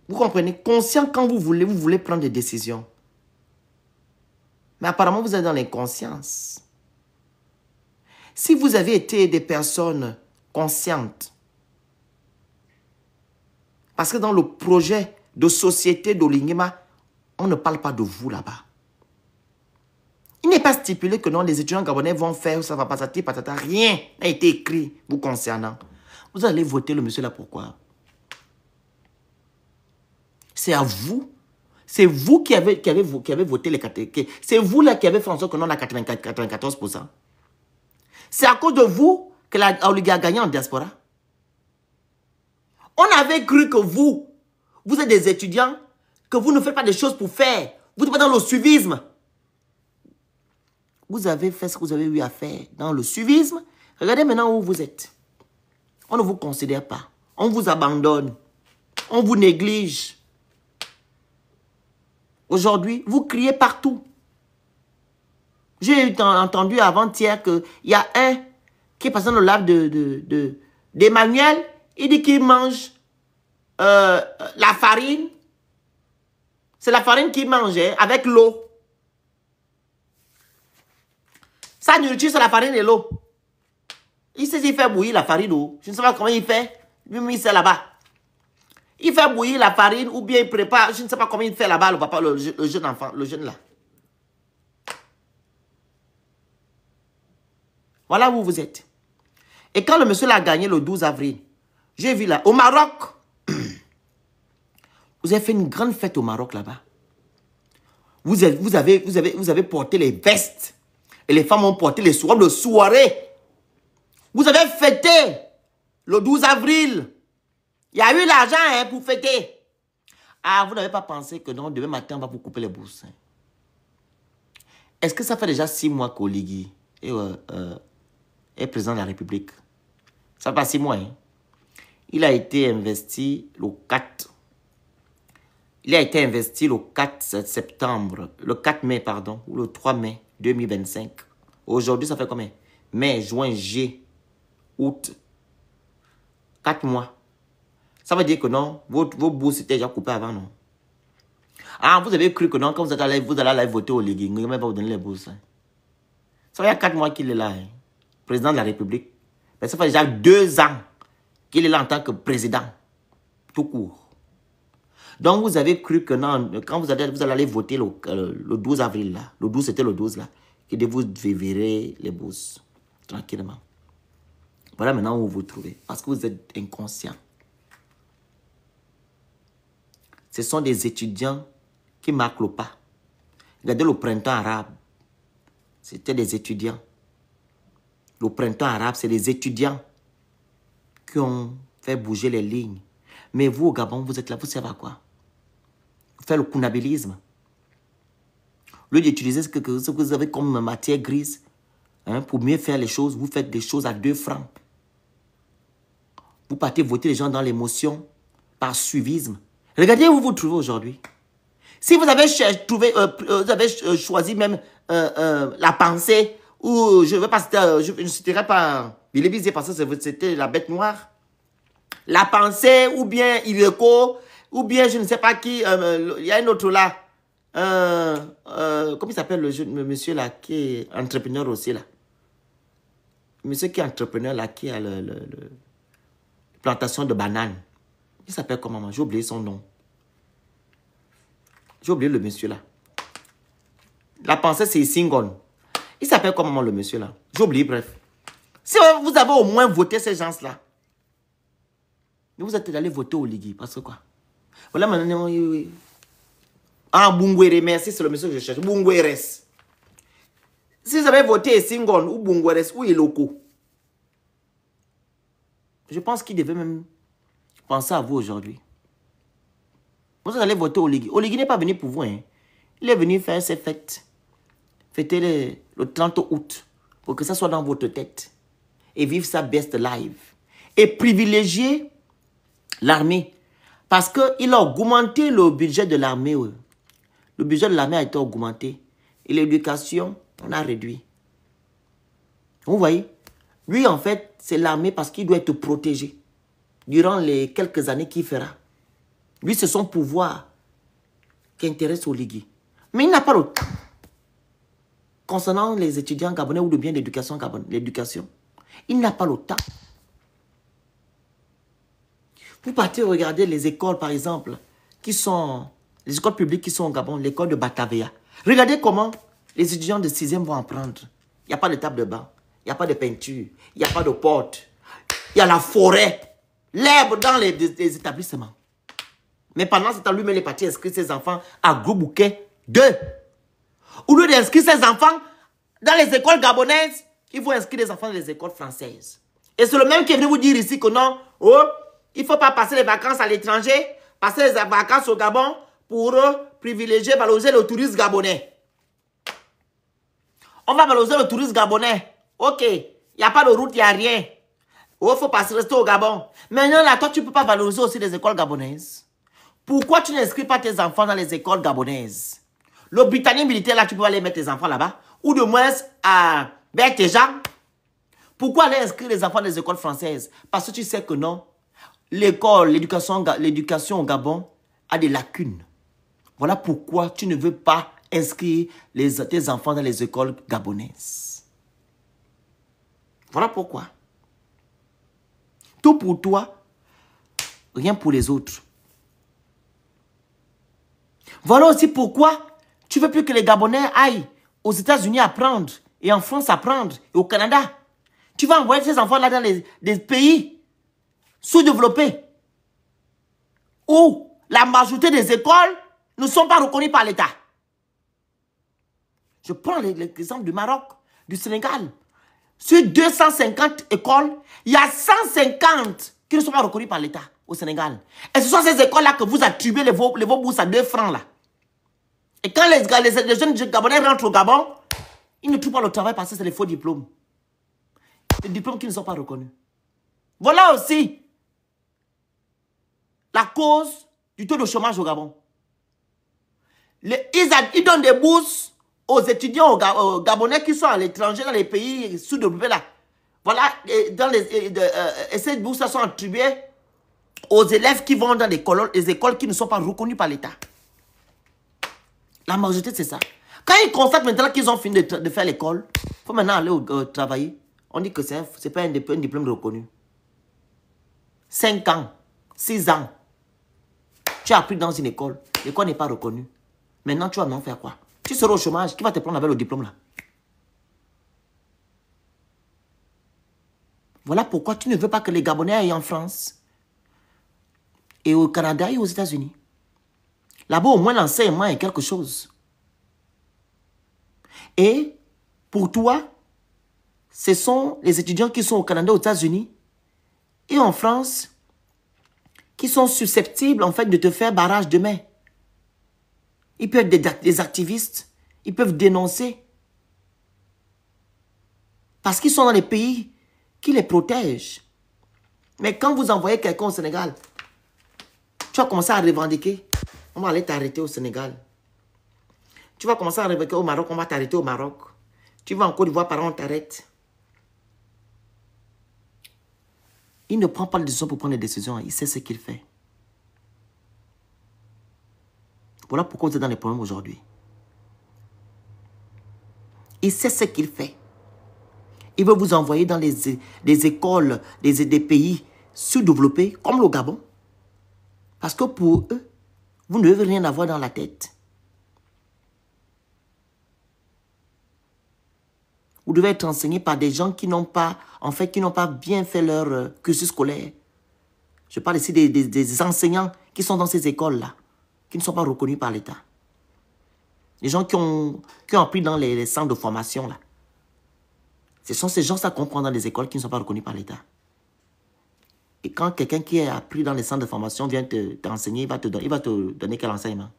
Vous comprenez? Conscient quand vous voulez prendre des décisions. Mais apparemment, vous êtes dans l'inconscience. Si vous avez été des personnes conscientes, parce que dans le projet de société d'Olingema, on ne parle pas de vous là-bas. Il n'est pas stipulé que non, les étudiants gabonais vont faire, ça va patati patata, rien n'a été écrit vous concernant. Vous allez voter le monsieur là, pourquoi? C'est à vous. C'est vous qui avez voté les 94%. C'est vous là qui avez fait en sorte que non, on a 94%. C'est à cause de vous que la Oliga a gagné en diaspora. On avait cru que vous êtes des étudiants, que vous ne faites pas des choses pour faire. Vous n'êtes pas dans le suivisme. vous avez fait ce que vous avez eu à faire dans le suivisme. Regardez maintenant où vous êtes. On ne vous considère pas. On vous abandonne. On vous néglige. Aujourd'hui, vous criez partout. J'ai entendu avant-hier qu'il y a un qui est passé dans le live d'Emmanuel. Il dit qu'il mange la farine. C'est la farine qu'il mangeait avec l'eau. Sa nourriture, c'est la farine et l'eau. Il sait s'il fait bouillir la farine ou je ne sais pas comment il fait. Lui, c'est là-bas. Il fait bouillir la farine ou bien il prépare. Je ne sais pas comment il fait là-bas, le papa, le jeune enfant, le jeune là. Voilà où vous êtes. Et quand le monsieur l'a gagné le 12 avril, j'ai vu là, au Maroc, vous avez fait une grande fête au Maroc là-bas. Vous avez porté les vestes. Et les femmes ont porté les robes de soirée. Vous avez fêté le 12 avril. Il y a eu l'argent hein, pour fêter. Ah, vous n'avez pas pensé que non, demain matin, on va vous couper les bourses. Hein. Est-ce que ça fait déjà 6 mois qu'Oligui est président de la République? Ça fait pas 6 mois. Hein. Il a été investi le 4. Il a été investi le 4 septembre, le 4 mai, pardon, ou le 3 mai 2025. Aujourd'hui, ça fait combien? Mai, juin, juillet, août. 4 mois. Ça veut dire que non, vos bourses étaient déjà coupées avant, non? Ah, vous avez cru que non, quand vous allez aller voter au Ligue, il ne va pas vous donner les bourses. Hein. Ça fait 4 mois qu'il est là, hein, président de la République. Mais ça fait déjà 2 ans qu'il est là en tant que président, tout court. Donc, vous avez cru que non, quand vous allez aller voter le 12 avril, là, le 12, c'était le 12, là, que vous verrez les bourses, tranquillement. Voilà maintenant où vous vous trouvez, parce que vous êtes inconscient. Ce sont des étudiants qui marquent le pas. Regardez le printemps arabe. C'était des étudiants. Le printemps arabe, c'est des étudiants qui ont fait bouger les lignes. Mais vous, au Gabon, vous êtes là, vous savez à quoi? Vous faites le kounabilisme. Au lieu d'utiliser ce que vous avez comme matière grise, hein, pour mieux faire les choses, vous faites des choses à 2 francs. Vous partez voter les gens dans l'émotion, par suivisme. Regardez où vous vous trouvez aujourd'hui. Si vous avez choisi même la pensée, ou je ne citerai pas Billy Bizet parce que c'était la bête noire, la pensée, ou bien Ireko, ou bien je ne sais pas qui, il y a un autre là, comment il s'appelle le monsieur là, qui est entrepreneur aussi là. Le monsieur qui est entrepreneur là, qui a la plantation de bananes. Il s'appelle comment? J'ai oublié son nom. J'ai oublié le monsieur là. La pensée, c'est Singon. Il s'appelle comment le monsieur là? J'ai oublié, bref. Si vous avez au moins voté ces gens-là, vous êtes allé voter au Ligui. Parce que quoi? Voilà maintenant. Oui. Ah, Bungwere, merci, c'est le monsieur que je cherche. Bungweres. Si vous avez voté Singon ou Bungweres ou Iloko, je pense qu'il devait même penser à vous aujourd'hui. Vous allez voter au Ligui. Oligui n'est pas venu pour vous. Hein. Il est venu faire ses fêtes. Fêter le 30 août. Pour que ça soit dans votre tête. Et vivre sa best life. Et privilégier l'armée. Parce qu'il a augmenté le budget de l'armée. Le budget de l'armée a été augmenté. Et l'éducation, on a réduit. Vous voyez? Lui, en fait, c'est l'armée parce qu'il doit être protégé. Durant les quelques années qu'il fera. Lui, c'est son pouvoir qui intéresse Oligui. Mais il n'a pas le temps. Concernant les étudiants gabonais ou le bien d'éducation gabonais, l'éducation, il n'a pas le temps. Vous partez regarder les écoles, par exemple, qui sont, les écoles publiques qui sont au Gabon, l'école de Batavia. Regardez comment les étudiants de 6e vont apprendre. Il n'y a pas de table de banc, il n'y a pas de peinture, il n'y a pas de porte, il y a la forêt, l'herbe dans les établissements. Mais pendant ce temps, lui-même est parti inscrire ses enfants à Gros Bouquet 2. Au lieu d'inscrire ses enfants dans les écoles gabonaises, il faut inscrire les enfants dans les écoles françaises. Et c'est le même qui est venu vous dire ici que non, oh, il ne faut pas passer les vacances à l'étranger, passer les vacances au Gabon pour privilégier, valoriser le tourisme gabonais. On va valoriser le tourisme gabonais. Ok. Il n'y a pas de route, il n'y a rien. Oh, il faut passer rester au Gabon. Maintenant, là, toi, tu ne peux pas valoriser aussi les écoles gabonaises. Pourquoi tu n'inscris pas tes enfants dans les écoles gabonaises? Le Britannique militaire, là, tu peux aller mettre tes enfants là-bas. Ou de moins à Bertéja. Pourquoi aller inscrire les enfants dans les écoles françaises? Parce que tu sais que non. L'école, l'éducation au Gabon a des lacunes. Voilà pourquoi tu ne veux pas inscrire tes enfants dans les écoles gabonaises. Voilà pourquoi. Tout pour toi, rien pour les autres. Voilà aussi pourquoi tu ne veux plus que les Gabonais aillent aux États-Unis apprendre et en France apprendre et au Canada. Tu vas envoyer ces enfants-là dans des pays sous-développés où la majorité des écoles ne sont pas reconnues par l'État. Je prends l'exemple du Maroc, du Sénégal. Sur 250 écoles, il y a 150 qui ne sont pas reconnues par l'État au Sénégal. Et ce sont ces écoles-là que vous attribuez vos bourses à 2 francs là. Et quand les jeunes Gabonais rentrent au Gabon, ils ne trouvent pas le travail parce que c'est des faux diplômes. Des diplômes qui ne sont pas reconnus. Voilà aussi la cause du taux de chômage au Gabon. Ils donnent des bourses aux étudiants gabonais qui sont à l'étranger, dans les pays sous-développés là. Voilà, et ces bourses sont attribuées aux élèves qui vont dans les écoles qui ne sont pas reconnues par l'État. La majorité, c'est ça. Quand ils constatent maintenant qu'ils ont fini de faire l'école, il faut maintenant aller travailler. On dit que ce n'est pas un diplôme reconnu. 5 ans, 6 ans. Tu as appris dans une école. L'école n'est pas reconnue. Maintenant, tu vas maintenant faire quoi? Tu seras au chômage. Qui va te prendre avec le diplôme là? Voilà pourquoi tu ne veux pas que les Gabonais aillent en France. Et au Canada et aux États-Unis. Là-bas, au moins, l'enseignement est quelque chose. Et pour toi, ce sont les étudiants qui sont au Canada, aux États-Unis et en France qui sont susceptibles, en fait, de te faire barrage demain. Ils peuvent être des activistes. Ils peuvent dénoncer. Parce qu'ils sont dans les pays qui les protègent. Mais quand vous envoyez quelqu'un au Sénégal, tu vas commencer à revendiquer. On va aller t'arrêter au Sénégal. Tu vas commencer à revendiquer au Maroc, on va t'arrêter au Maroc. Tu vas en Côte d'Ivoire, par on t'arrête. Il ne prend pas de décision pour prendre des décisions. Il sait ce qu'il fait. Voilà pourquoi vous êtes dans les problèmes aujourd'hui. Il sait ce qu'il fait. Il veut vous envoyer dans des écoles, des pays sous-développés, comme le Gabon. Parce que pour eux, vous ne devez rien avoir dans la tête. Vous devez être enseigné par des gens qui n'ont pas, en fait, qui n'ont pas bien fait leur cursus scolaire. Je parle ici des enseignants qui sont dans ces écoles-là, qui ne sont pas reconnus par l'État. Les gens qui ont appris dans les centres de formation, là. Ce sont ces gens-là qu'on prend dans les écoles qui ne sont pas reconnus par l'État. Et quand quelqu'un qui a appris dans les centres de formation vient t'enseigner, il va te donner quel enseignement?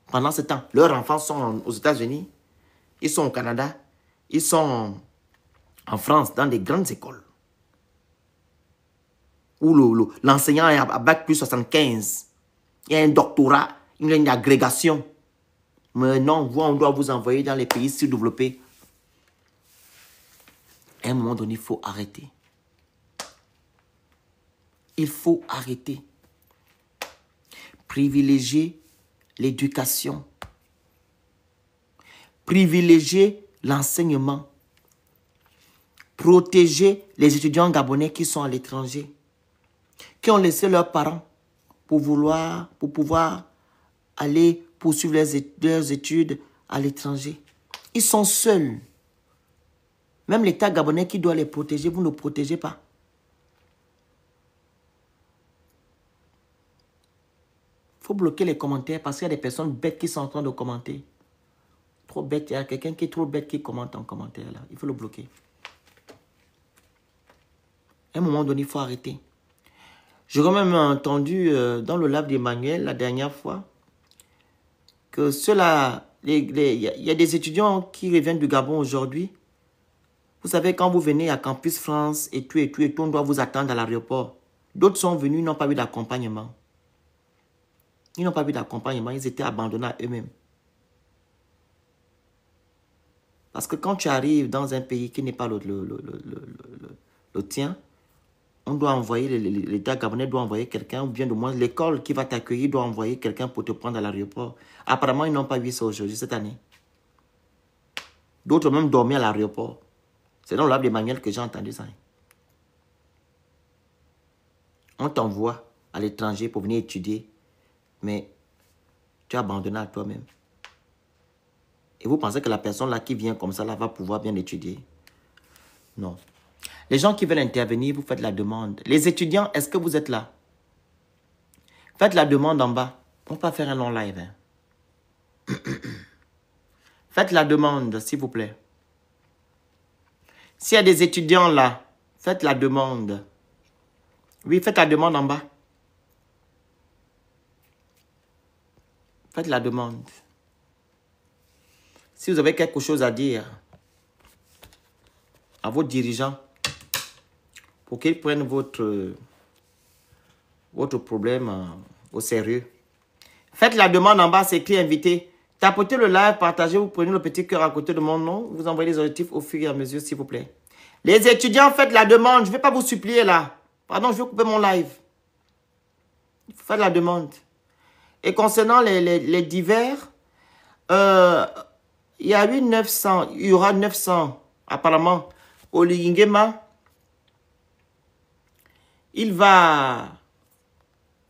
Pendant ce temps, leurs enfants sont aux États-Unis, ils sont au Canada, ils sont en France, dans des grandes écoles. Où l'enseignant est à bac plus 75. Il y a un doctorat, il y a une agrégation. Mais non, on doit vous envoyer dans les pays sous-développés. À un moment donné, il faut arrêter. Il faut arrêter. Privilégier l'éducation. Privilégier l'enseignement. Protéger les étudiants gabonais qui sont à l'étranger, qui ont laissé leurs parents pour pouvoir aller poursuivre leurs études à l'étranger. Ils sont seuls. Même l'État gabonais qui doit les protéger, vous ne protégez pas. Il faut bloquer les commentaires parce qu'il y a des personnes bêtes qui sont en train de commenter. Trop bête, il y a quelqu'un qui est trop bête qui commente en commentaire là. Il faut le bloquer. À un moment donné, il faut arrêter. J'ai quand même entendu dans le live d'Emmanuel la dernière fois que ceux-là, y a des étudiants qui reviennent du Gabon aujourd'hui. Vous savez, quand vous venez à Campus France et tout, on doit vous attendre à l'aéroport. D'autres sont venus, ils n'ont pas eu d'accompagnement. Ils n'ont pas eu d'accompagnement, ils étaient abandonnés à eux-mêmes. Parce que quand tu arrives dans un pays qui n'est pas le tien, on doit envoyer, l'État gabonais doit envoyer quelqu'un, ou bien de moins l'école qui va t'accueillir doit envoyer quelqu'un pour te prendre à l'aéroport. Apparemment, ils n'ont pas vu ça aujourd'hui, cette année. D'autres même dormi à l'aéroport. C'est dans l'âme d'Emmanuel que j'ai entendu ça. On t'envoie à l'étranger pour venir étudier, mais tu es abandonné à toi-même. Et vous pensez que la personne là qui vient comme ça là va pouvoir bien étudier? Non. Les gens qui veulent intervenir, vous faites la demande. Les étudiants, est-ce que vous êtes là? Faites la demande en bas. On ne peut pas faire un long live. Hein. Faites la demande, s'il vous plaît. S'il y a des étudiants là, faites la demande. Oui, faites la demande en bas. Faites la demande. Si vous avez quelque chose à dire à vos dirigeants pour qu'ils prennent votre problème au sérieux, faites la demande en bas, c'est écrit invité. Tapotez le live, partagez, vous prenez le petit cœur à côté de mon nom, vous envoyez les objectifs au fur et à mesure, s'il vous plaît. Les étudiants, faites la demande. Je ne vais pas vous supplier là. Pardon, je vais couper mon live. Il faut faire la demande. Et concernant les divers, il y a eu 900, il y aura 900 apparemment. Olingema, il va,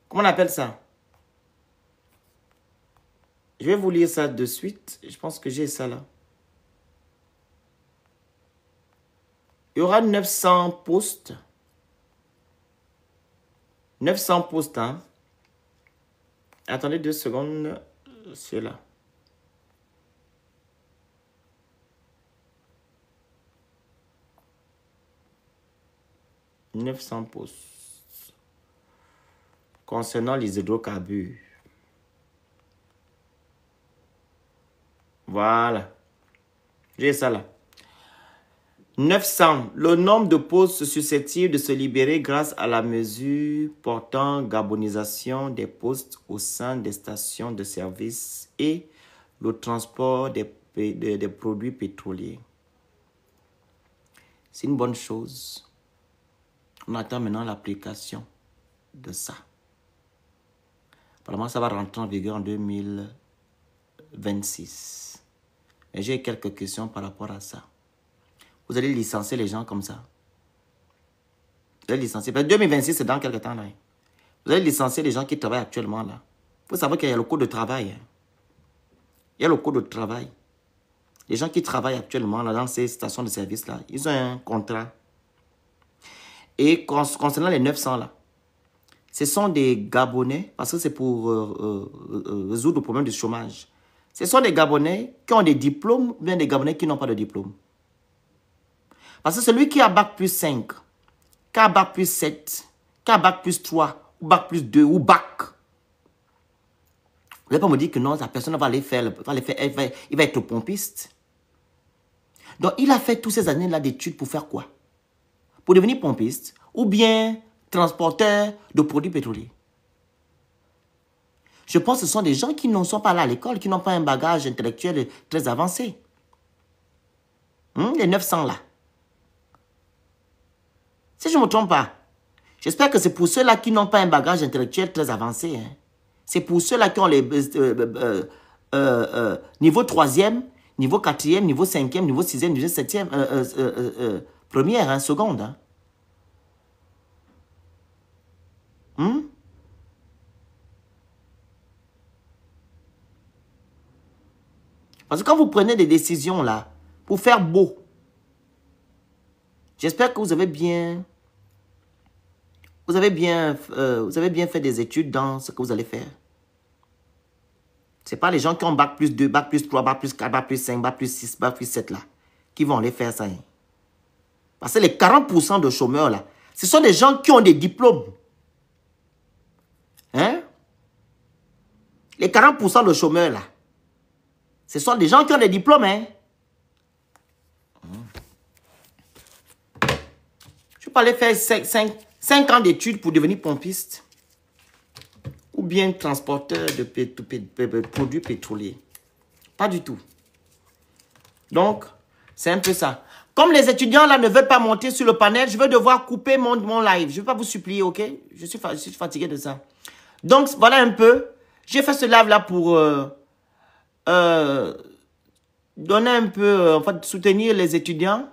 comment on appelle ça? Je vais vous lire ça de suite. Je pense que j'ai ça là. Il y aura 900 postes. 900 postes, hein. Attendez 2 secondes. C'est là. « 900 postes. Concernant les hydrocarbures. Voilà. J'ai ça là. 900. Le nombre de postes susceptibles de se libérer grâce à la mesure portant gabonisation des postes au sein des stations de service et le transport des produits pétroliers. C'est une bonne chose. On attend maintenant l'application de ça. Apparemment, ça va rentrer en vigueur en 2026. Mais j'ai quelques questions par rapport à ça. Vous allez licencier les gens comme ça. Vous allez licencier. 2026, c'est dans quelques temps là. Vous allez licencier les gens qui travaillent actuellement là. Il faut savoir qu'il y a le code de travail. Il y a le code de travail. Les gens qui travaillent actuellement là, dans ces stations de service là, ils ont un contrat. Et concernant les 900 là, ce sont des Gabonais, parce que c'est pour résoudre le problème du chômage. Ce sont des Gabonais qui ont des diplômes, ou bien des Gabonais qui n'ont pas de diplôme. Parce que celui qui a bac plus 5, qui a bac plus 7, qui a bac plus 3, ou bac plus 2, ou bac, vous n'allez pas me dire que non, la personne va aller faire, il va être pompiste. Donc, il a fait toutes ces années-là d'études pour faire quoi? Pour devenir pompiste, ou bien transporteur de produits pétroliers. Je pense que ce sont des gens qui ne sont pas là à l'école, qui n'ont pas un bagage intellectuel très avancé. Les 900 là. Si je ne me trompe pas, j'espère que c'est pour ceux-là qui n'ont pas un bagage intellectuel très avancé. Hein. C'est pour ceux-là qui ont les niveau 3e, niveau 4e, niveau 5e, niveau 6e, niveau 7e, première, hein, seconde. Hein. Parce que quand vous prenez des décisions là, pour faire beau, j'espère que vous avez bien fait des études dans ce que vous allez faire. Ce n'est pas les gens qui ont bac plus 2, bac plus 3, bac plus 4, bac plus 5, bac plus 6, bac plus 7 là, qui vont aller faire ça. Hein. Parce que les 40% de chômeurs là, ce sont des gens qui ont des diplômes. Hein? Les 40% de chômeurs là, Ce sont des gens qui ont des diplômes, hein. Je peux aller faire 5 ans d'études pour devenir pompiste. Ou bien transporteur de produits pétroliers. Pas du tout. Donc, c'est un peu ça. Comme les étudiants là ne veulent pas monter sur le panel, je vais devoir couper mon live. Je ne vais pas vous supplier, ok? Je suis fatigué de ça. Donc, voilà un peu. J'ai fait ce live là pour donner un peu, en fait, soutenir les étudiants.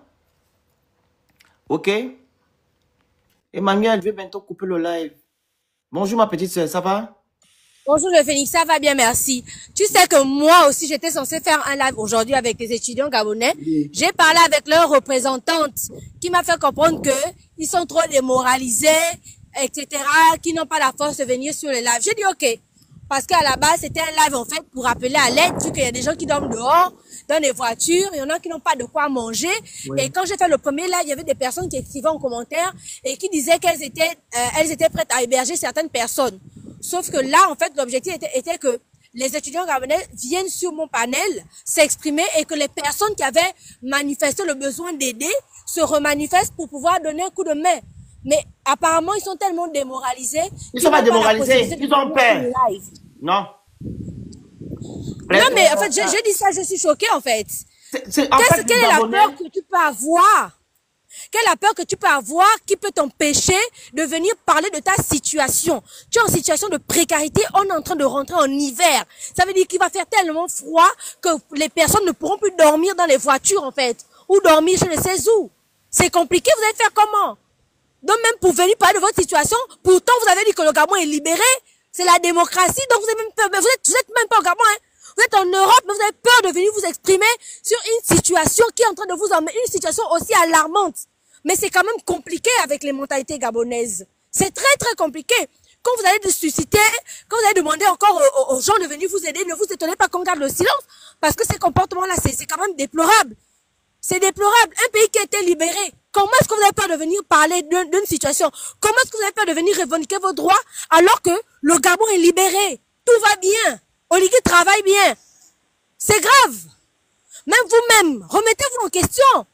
Ok? Emmanuel, je vais bientôt couper le live. Bonjour ma petite soeur, ça va? Bonjour le Phénix, ça va bien, merci. Tu sais que moi aussi, j'étais censée faire un live aujourd'hui avec les étudiants gabonais. Oui. J'ai parlé avec leur représentante qui m'a fait comprendre que ils sont trop démoralisés, etc., qui n'ont pas la force de venir sur le live. J'ai dit ok, parce qu'à la base, c'était un live en fait pour appeler à l'aide, vu qu'il y a des gens qui dorment dehors, dans les voitures, il y en a qui n'ont pas de quoi manger. Oui. Et quand j'ai fait le premier live, il y avait des personnes qui écrivaient en commentaire et qui disaient qu'elles étaient prêtes à héberger certaines personnes. Sauf que là, en fait, l'objectif était que les étudiants gabonais viennent sur mon panel s'exprimer et que les personnes qui avaient manifesté le besoin d'aider se remanifestent pour pouvoir donner un coup de main. Mais apparemment, ils sont tellement démoralisés. Ils ne sont pas démoralisés, ils ont peur. Non. Non, mais en fait, j'ai dit ça, je suis choquée, en fait. Quelle est la peur que tu peux avoir? Quelle est la peur que tu peux avoir qui peut t'empêcher de venir parler de ta situation? Tu es en situation de précarité, on est en train de rentrer en hiver. Ça veut dire qu'il va faire tellement froid que les personnes ne pourront plus dormir dans les voitures, en fait. Ou dormir je ne sais où. C'est compliqué, vous allez faire comment? Donc même pour venir parler de votre situation, pourtant vous avez dit que le Gabon est libéré, c'est la démocratie, donc vous avez même peur, mais vous êtes même pas au Gabon, hein. Vous êtes en Europe, mais vous avez peur de venir vous exprimer sur une situation qui est en train de vous emmener, une situation aussi alarmante. Mais c'est quand même compliqué avec les mentalités gabonaises. C'est très très compliqué. Quand vous allez susciter, quand vous allez demander encore aux gens de venir vous aider, ne vous étonnez pas qu'on garde le silence, parce que ces comportements-là, c'est quand même déplorable. C'est déplorable. Un pays qui a été libéré. Comment est-ce que vous avez peur de venir parler d'une situation? Comment est-ce que vous avez peur de venir revendiquer vos droits alors que le Gabon est libéré? Tout va bien. Oligui travaille bien. C'est grave. Même vous-même, remettez-vous en question.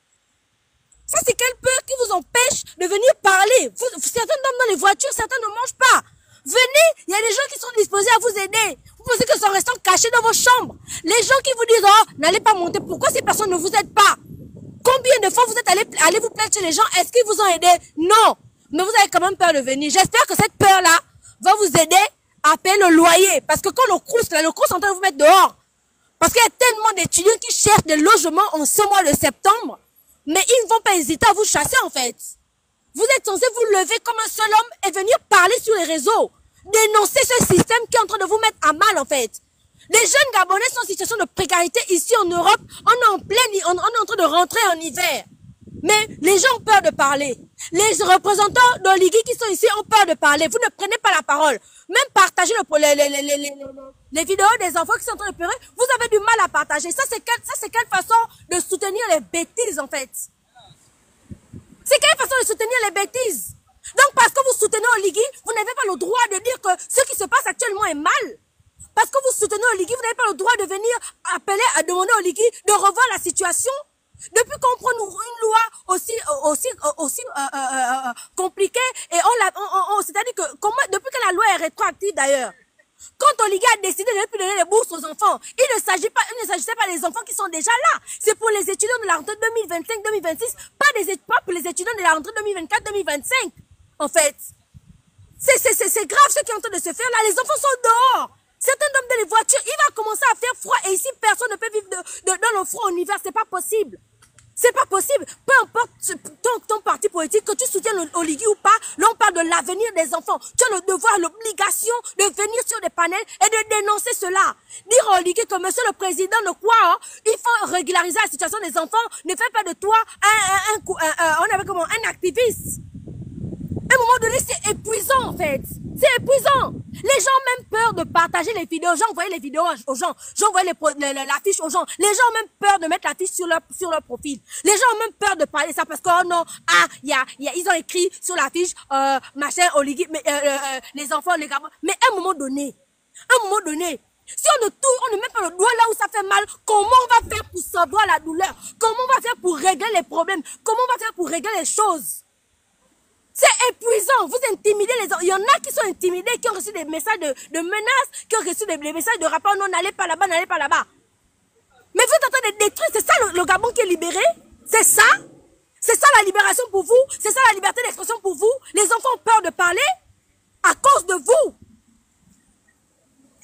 Ça, c'est quelle peur qui vous empêche de venir parler? Certains dorment dans les voitures, certains ne mangent pas. Venez, il y a des gens qui sont disposés à vous aider. Vous pensez que c'est en restant cachés dans vos chambres. Les gens qui vous disent, oh, n'allez pas monter. Pourquoi ces personnes ne vous aident pas? Combien de fois vous êtes allés vous plaindre chez les gens? Est-ce qu'ils vous ont aidé? Non. Mais vous avez quand même peur de venir. J'espère que cette peur-là va vous aider à payer le loyer. Parce que quand le Crous est en train de vous mettre dehors. Parce qu'il y a tellement d'étudiants qui cherchent des logements en ce mois de septembre. Mais ils ne vont pas hésiter à vous chasser, en fait. Vous êtes censé vous lever comme un seul homme et venir parler sur les réseaux. Dénoncer ce système qui est en train de vous mettre à mal, en fait. Les jeunes Gabonais sont en situation de précarité ici en Europe. On est on est en train de rentrer en hiver. Mais les gens ont peur de parler. Les représentants d'Oligui qui sont ici ont peur de parler. Vous ne prenez pas la parole. Même partager les vidéos des enfants qui sont en train de pleurer, vous avez du mal à partager. Ça, c'est quelle façon de soutenir les bêtises, en fait. C'est quelle façon de soutenir les bêtises. Donc, parce que vous soutenez Oligui, vous n'avez pas le droit de dire que ce qui se passe actuellement est mal. Parce que vous soutenez Oligui, vous n'avez pas le droit de venir appeler à demander à Oligui de revoir la situation. Depuis qu'on prend une loi aussi compliquée, et c'est-à-dire que depuis que la loi est rétroactive d'ailleurs, quand Oligui a décidé de ne plus donner les bourses aux enfants, il ne s'agissait pas des enfants qui sont déjà là. C'est pour les étudiants de la rentrée 2025-2026, pas pour les étudiants de la rentrée 2024-2025. En fait, c'est grave ce qui est en train de se faire là. Les enfants sont dehors. Certains dorment dans les voitures. Il va commencer à faire froid et ici personne ne peut vivre dans le froid en hiver. C'est pas possible. C'est pas possible. Peu importe ton parti politique, que tu soutiennes Oligui ou pas, là on parle de l'avenir des enfants. Tu as le devoir, l'obligation de venir sur des panels et de dénoncer cela. Dire à Oligui que monsieur le président de quoi, hein, il faut régulariser la situation des enfants, ne fait pas de toi un activiste. À un moment donné, c'est épuisant en fait. C'est épuisant. Les gens ont même peur de partager les vidéos. J'ai envoyé les vidéos aux gens. J'ai envoyé l'affiche aux gens. Les gens ont même peur de mettre l'affiche sur leur profil. Les gens ont même peur de parler ça parce que, oh non, ils ont écrit sur l'affiche, machin, Oligui, les enfants, les gamins. Mais à un moment donné, Si on ne met pas le doigt là où ça fait mal, comment on va faire pour savoir la douleur? Comment on va faire pour régler les problèmes? Comment on va faire pour régler les choses? C'est épuisant. Vous intimidez les gens. Il y en a qui sont intimidés, qui ont reçu des messages de menaces, qui ont reçu des messages de rapport. Non, n'allez pas là-bas, n'allez pas là-bas. Mais vous êtes en train de détruire. C'est ça le Gabon qui est libéré? C'est ça? C'est ça la libération pour vous? C'est ça la liberté d'expression pour vous? Les enfants ont peur de parler à cause de vous.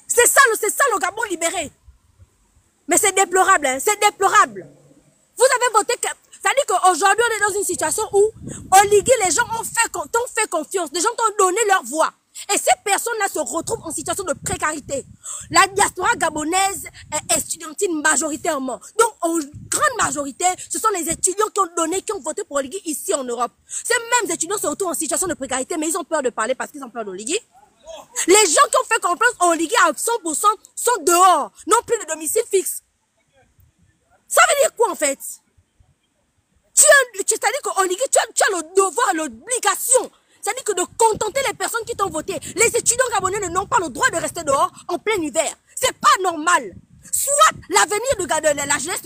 C'est ça le Gabon libéré. Mais c'est déplorable, hein? C'est déplorable. Vous avez voté... C'est-à-dire qu'aujourd'hui, on est dans une situation où, Oligui, les gens ont fait confiance. Les gens t'ont donné leur voix. Et ces personnes-là se retrouvent en situation de précarité. La diaspora gabonaise est estudiantine majoritairement. Donc, en grande majorité, ce sont les étudiants qui ont voté pour Oligui ici en Europe. Ces mêmes étudiants se retrouvent en situation de précarité, mais ils ont peur de parler parce qu'ils ont peur d'Oligui. Les gens qui ont fait confiance à Oligui à 100% sont dehors, n'ont plus de domicile fixe. Ça veut dire quoi en fait? C'est-à-dire qu'Oligui, tu as le devoir, l'obligation, c'est-à-dire que de contenter les personnes qui t'ont voté. Les étudiants gabonais n'ont pas le droit de rester dehors en plein hiver. C'est pas normal. Soit l'avenir de la jeunesse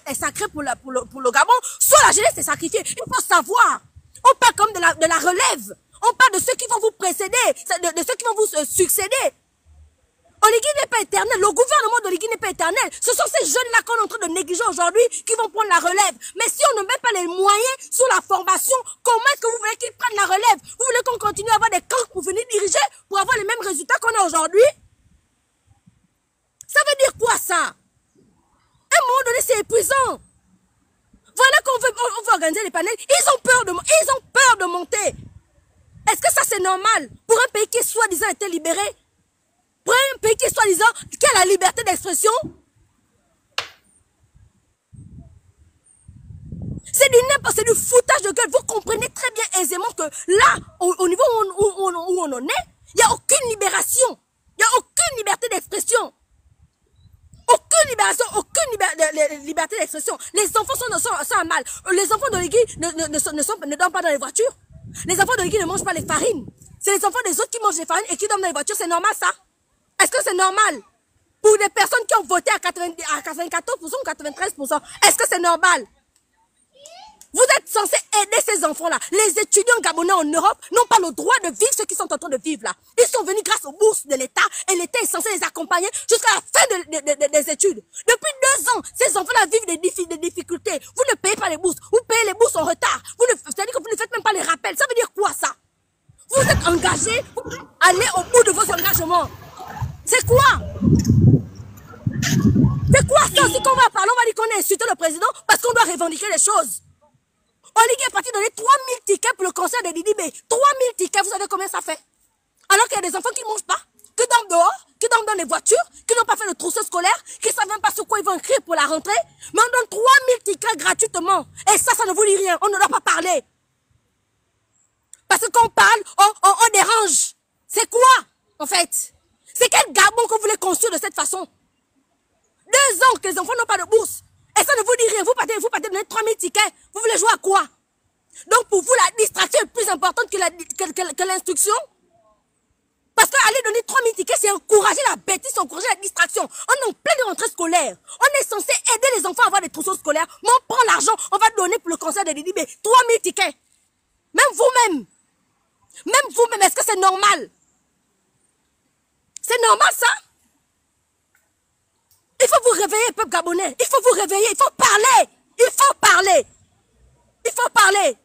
est sacré pour le Gabon, soit la jeunesse est sacrifiée. Il faut savoir. On parle comme de la relève. On parle de ceux qui vont vous précéder, de ceux qui vont vous succéder. Oligui n'est pas éternel. Le gouvernement d'Oligui n'est pas éternel. Ce sont ces jeunes-là qu'on est en train de négliger aujourd'hui qui vont prendre la relève. Mais si on ne met pas les moyens sur la formation, comment est-ce que vous voulez qu'ils prennent la relève? Vous voulez qu'on continue à avoir des camps pour venir diriger, pour avoir les mêmes résultats qu'on a aujourd'hui? Ça veut dire quoi ça? À un moment donné, c'est épuisant. Voilà qu'on veut organiser les panels. Ils ont peur de monter. Est-ce que ça c'est normal pour un pays qui soi-disant été libéré? Pour un pays qui soi-disant qui a la liberté d'expression? C'est du foutage de gueule. Vous comprenez très bien aisément que là, au niveau où on en est, il n'y a aucune libération. Il n'y a aucune liberté d'expression. Aucune libération, aucune liberté d'expression. Les enfants sont à mal. Les enfants d'Oligui ne dorment pas dans les voitures. Les enfants d'Oligui ne mangent pas les farines. C'est les enfants des autres qui mangent les farines et qui dorment dans les voitures. C'est normal ça? Est-ce que c'est normal? Pour des personnes qui ont voté à 94% ou 93%, est-ce que c'est normal? Vous êtes censés aider ces enfants-là. Les étudiants gabonais en Europe n'ont pas le droit de vivre ce qu'ils sont en train de vivre là. Ils sont venus grâce aux bourses de l'État et l'État est censé les accompagner jusqu'à la fin des études. Depuis 2 ans, ces enfants-là vivent des difficultés. Vous ne payez pas les bourses. Vous payez les bourses en retard. C'est-à-dire que vous ne faites même pas les rappels. Ça veut dire quoi ça? Vous êtes engagés pour aller au bout de vos engagements. C'est quoi? C'est quoi ça? Si qu'on va parler, on va dire qu'on a insulté le président parce qu'on doit revendiquer les choses. Oligui est parti donner 3000 tickets pour le concert de Didi B. 3000 tickets, vous savez combien ça fait? Alors qu'il y a des enfants qui ne mangent pas, qui dorment dehors, qui dorment dans les voitures, qui n'ont pas fait le trousseau scolaire, qui ne savent même pas sur quoi ils vont écrire pour la rentrée. Mais on donne 3000 tickets gratuitement. Et ça ne vous dit rien. On ne doit pas parler. Parce que quand on parle, on dérange. C'est quoi, en fait? C'est quel Gabon que vous voulez construire de cette façon? 2 ans que les enfants n'ont pas de bourse. Et ça ne vous dit rien. Vous partez donner 3000 tickets. Vous voulez jouer à quoi? Donc pour vous, la distraction est plus importante que l'instruction? Parce qu'aller donner 3000 tickets, c'est encourager la bêtise, c'est encourager la distraction. On est en pleine rentrée scolaire. On est censé aider les enfants à avoir des trousseaux scolaires. Mais on prend l'argent, on va donner pour le concert de Didi B. 3000 tickets. Même vous-même. Même vous-même, est-ce que c'est normal? C'est normal ça? Il faut vous réveiller, peuple gabonais. Il faut vous réveiller, il faut parler. Il faut parler. Il faut parler.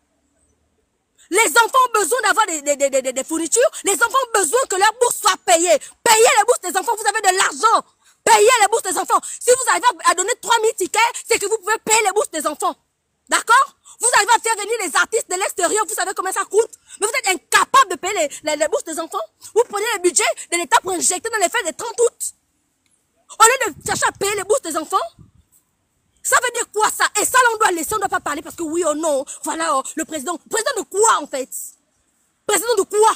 Les enfants ont besoin d'avoir des fournitures. Les enfants ont besoin que leur bourse soit payée. Payez les bourses des enfants, vous avez de l'argent. Payez les bourses des enfants. Si vous arrivez à donner 3000 tickets, c'est que vous pouvez payer les bourses des enfants. D'accord? Vous arrivez à faire venir les artistes de l'extérieur, vous savez combien ça coûte? Mais vous êtes incapable de payer les bourses des enfants. Vous prenez le budget de l'État pour injecter dans les fêtes des 30 août. Au lieu de chercher à payer les bourses des enfants, ça veut dire quoi ça? Et ça, là, on doit laisser, on ne doit pas parler parce que oui ou non, voilà, le président. Président de quoi, en fait? Président de quoi?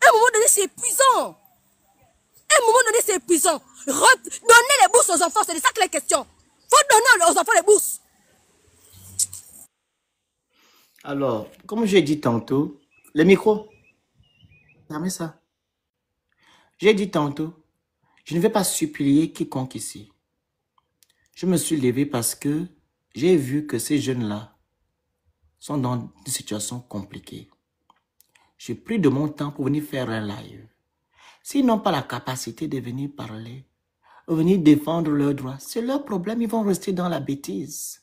À un moment donné, c'est épuisant. À un moment donné, c'est épuisant. Donnez les bourses aux enfants, c'est de ça que la question. Il faut donner aux enfants les bourses. Alors, comme j'ai dit tantôt, le micro, fermez ça. J'ai dit tantôt, Je ne vais pas supplier quiconque ici. Je me suis levé parce que j'ai vu que ces jeunes-là sont dans une situation compliquée. J'ai pris de mon temps pour venir faire un live. S'ils n'ont pas la capacité de venir parler, de venir défendre leurs droits, c'est leur problème, ils vont rester dans la bêtise.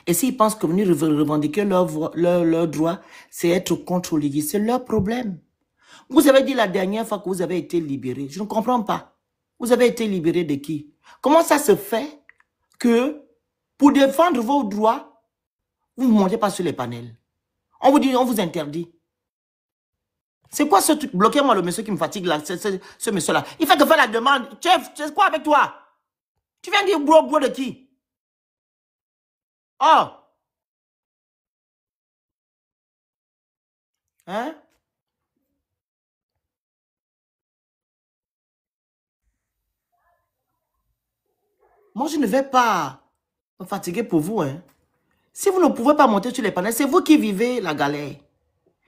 Et s'ils pensent que venir revendiquer leurs droits, c'est être contre l'Église, c'est leur problème. Vous avez dit la dernière fois que vous avez été libéré. Je ne comprends pas. Vous avez été libéré de qui? Comment ça se fait que pour défendre vos droits, vous ne montez pas sur les panels? On vous dit, on vous interdit. C'est quoi ce truc? Bloquez-moi le monsieur qui me fatigue là, ce monsieur-là. Il fait que faire la demande. Chef, c'est quoi avec toi? Tu viens dire bro de qui? Oh! Hein? Moi, je ne vais pas me fatiguer pour vous. Hein. Si vous ne pouvez pas monter sur les panels, c'est vous qui vivez la galère.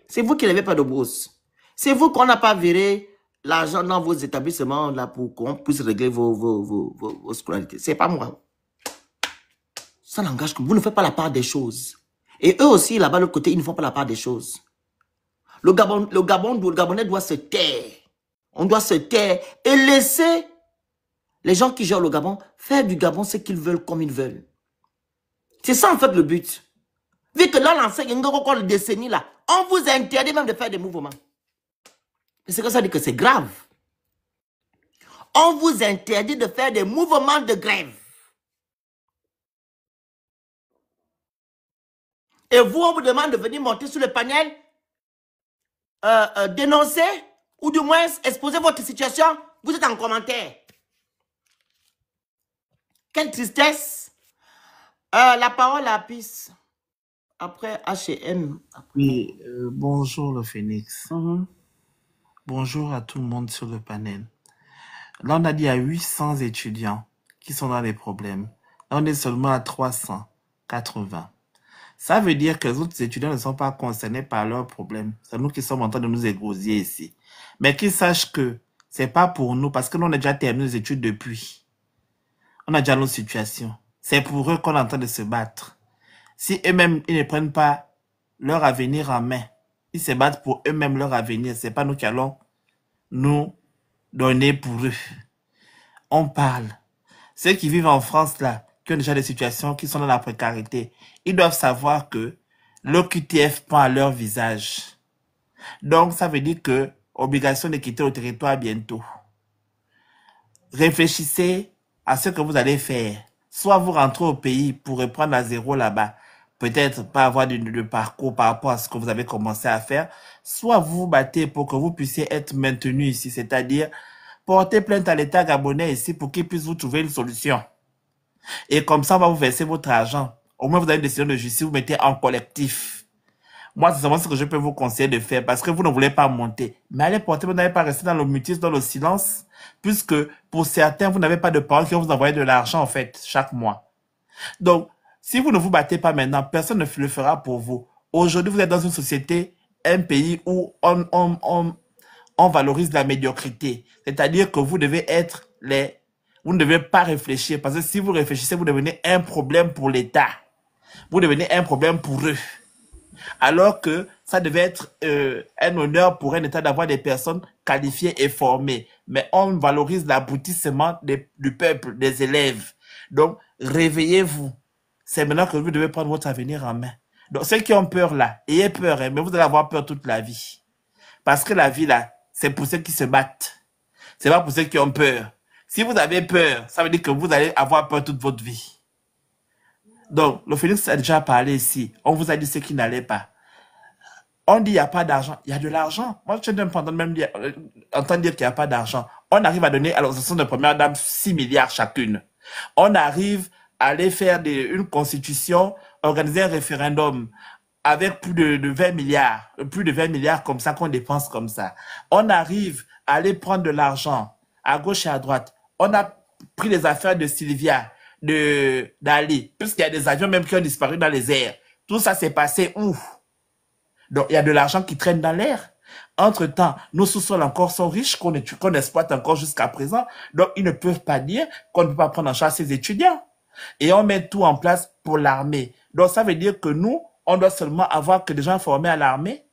C'est vous qui n'avez pas de bourse. C'est vous qu'on n'a pas viré l'argent dans vos établissements là pour qu'on puisse régler vos scolarités. C'est pas moi. Ça n'engage que vous ne faites pas la part des choses. Et eux aussi, là-bas, de l'autre côté, ils ne font pas la part des choses. Le Gabonais doit se taire. On doit se taire et laisser les gens qui gèrent le Gabon faire du Gabon ce qu'ils veulent comme ils veulent. C'est ça en fait le but. Vu que là, encore le décennie là, on vous interdit même de faire des mouvements. C'est que ça dit que c'est grave. On vous interdit de faire des mouvements de grève. Et vous, on vous demande de venir monter sur le panel, dénoncer ou du moins exposer votre situation. Vous êtes en commentaire. Quelle tristesse. La parole à Pis. Après H&M. Oui, bonjour le Phénix. Bonjour à tout le monde sur le panel. Là, on a dit à 800 étudiants qui sont dans les problèmes. Là, on est seulement à 380. Ça veut dire que les autres étudiants ne sont pas concernés par leurs problèmes. C'est nous qui sommes en train de nous égosier ici. Mais qu'ils sachent que c'est pas pour nous, parce que nous, on a déjà terminé les études depuis. On a déjà nos situations. C'est pour eux qu'on est en train de se battre. Si eux-mêmes, ils ne prennent pas leur avenir en main, ils se battent pour eux-mêmes leur avenir. C'est pas nous qui allons nous donner pour eux. On parle. Ceux qui vivent en France, là, qui ont déjà des situations, qui sont dans la précarité, ils doivent savoir que l'OQTF prend à leur visage. Donc, ça veut dire que obligation de quitter le territoire bientôt. Réfléchissez à ce que vous allez faire. Soit vous rentrez au pays pour reprendre à zéro là-bas, peut-être pas avoir de parcours par rapport à ce que vous avez commencé à faire, soit vous vous battez pour que vous puissiez être maintenu ici, c'est-à-dire porter plainte à l'État gabonais ici pour qu'il puisse vous trouver une solution. Et comme ça, on va vous verser votre argent. Au moins, vous avez une décision de justice, vous mettez en collectif. Moi, c'est vraiment ce que je peux vous conseiller de faire parce que vous ne voulez pas monter. Mais allez porter, vous n'allez pas rester dans le mutisme, dans le silence, puisque pour certains, vous n'avez pas de parents qui vont vous envoyer de l'argent, en fait, chaque mois. Donc, si vous ne vous battez pas maintenant, personne ne le fera pour vous. Aujourd'hui, vous êtes dans une société, un pays où on valorise la médiocrité. C'est-à-dire que vous devez être vous ne devez pas réfléchir. Parce que si vous réfléchissez, vous devenez un problème pour l'État. Vous devenez un problème pour eux. Alors que ça devait être un honneur pour un État d'avoir des personnes qualifiées et formées. Mais on valorise l'aboutissement du peuple, des élèves. Donc, réveillez-vous. C'est maintenant que vous devez prendre votre avenir en main. Donc, ceux qui ont peur là, ayez peur, hein, mais vous allez avoir peur toute la vie. Parce que la vie là, c'est pour ceux qui se battent. C'est pas pour ceux qui ont peur. Si vous avez peur, ça veut dire que vous allez avoir peur toute votre vie. Donc, le Phénix a déjà parlé ici. On vous a dit ce qui n'allait pas. On dit qu'il n'y a pas d'argent. Il y a de l'argent. Moi, je ne peux même entendre dire qu'il n'y a pas d'argent. On arrive à donner à l'organisation de première dame 6 milliards chacune. On arrive à aller faire une constitution, organiser un référendum avec plus de 20 milliards. Plus de 20 milliards comme ça qu'on dépense comme ça. On arrive à aller prendre de l'argent à gauche et à droite. On a pris les affaires de Sylvia, d'Ali, puisqu'il y a des avions même qui ont disparu dans les airs. Tout ça s'est passé où? Donc, il y a de l'argent qui traîne dans l'air. Entre-temps, nos sous-sols encore sont riches, qu'on exploite encore jusqu'à présent. Donc, ils ne peuvent pas dire qu'on ne peut pas prendre en charge ces étudiants. Et on met tout en place pour l'armée. Donc, ça veut dire que nous, on doit seulement avoir que des gens formés à l'armée,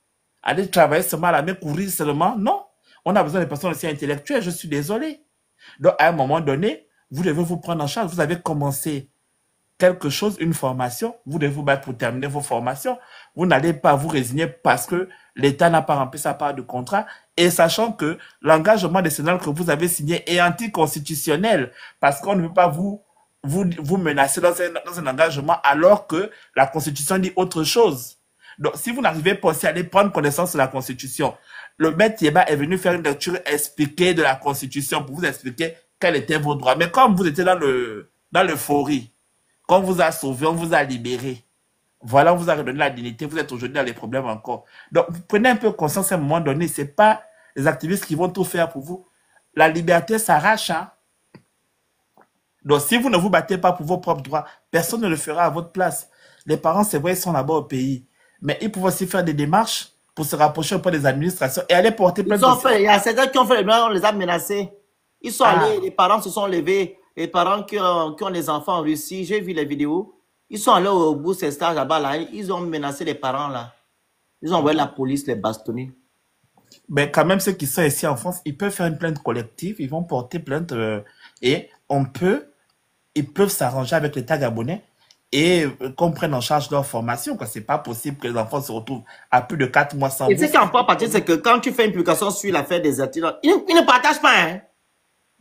aller travailler seulement à l'armée, courir seulement. Non. On a besoin de personnes aussi intellectuelles, je suis désolé. Donc, à un moment donné, vous devez vous prendre en charge. Vous avez commencé quelque chose, une formation, vous devez vous battre pour terminer vos formations. Vous n'allez pas vous résigner parce que l'État n'a pas rempli sa part de contrat, et sachant que l'engagement décennal que vous avez signé est anticonstitutionnel, parce qu'on ne peut pas vous menacer dans un engagement alors que la Constitution dit autre chose. Donc, si vous n'arrivez pas aussi à aller prendre connaissance de la Constitution, le maître Yeba est venu faire une lecture expliquée de la Constitution pour vous expliquer quels étaient vos droits. Mais comme vous étiez dans l'euphorie, qu'on vous a sauvé, on vous a libéré. Voilà, on vous a redonné la dignité, vous êtes aujourd'hui dans les problèmes encore. Donc, vous prenez un peu conscience à un moment donné, ce n'est pas les activistes qui vont tout faire pour vous. La liberté s'arrache. Hein? Donc, si vous ne vous battez pas pour vos propres droits, personne ne le fera à votre place. Les parents, c'est vrai, ils sont là-bas au pays. Mais ils peuvent aussi faire des démarches pour se rapprocher auprès des administrations et aller porter plainte. Il y a certains qui ont fait les blancs, on les a menacés. Ils sont allés, les parents se sont levés. Les parents qui ont les enfants en Russie, j'ai vu les vidéos. Ils sont allés au bout de ces stages là-bas, là, ils ont menacé les parents là. Ils ont envoyé la police, les bastonner. Mais quand même, ceux qui sont ici en France, ils peuvent faire une plainte collective, ils vont porter plainte et ils peuvent s'arranger avec l'État gabonais et qu'on prenne en charge leur formation. Ce n'est pas possible que les enfants se retrouvent à plus de 4 mois sans bourse. Et ce qui en partie, c'est que quand tu fais une publication sur l'affaire des étudiants, ils ne partagent pas. Hein?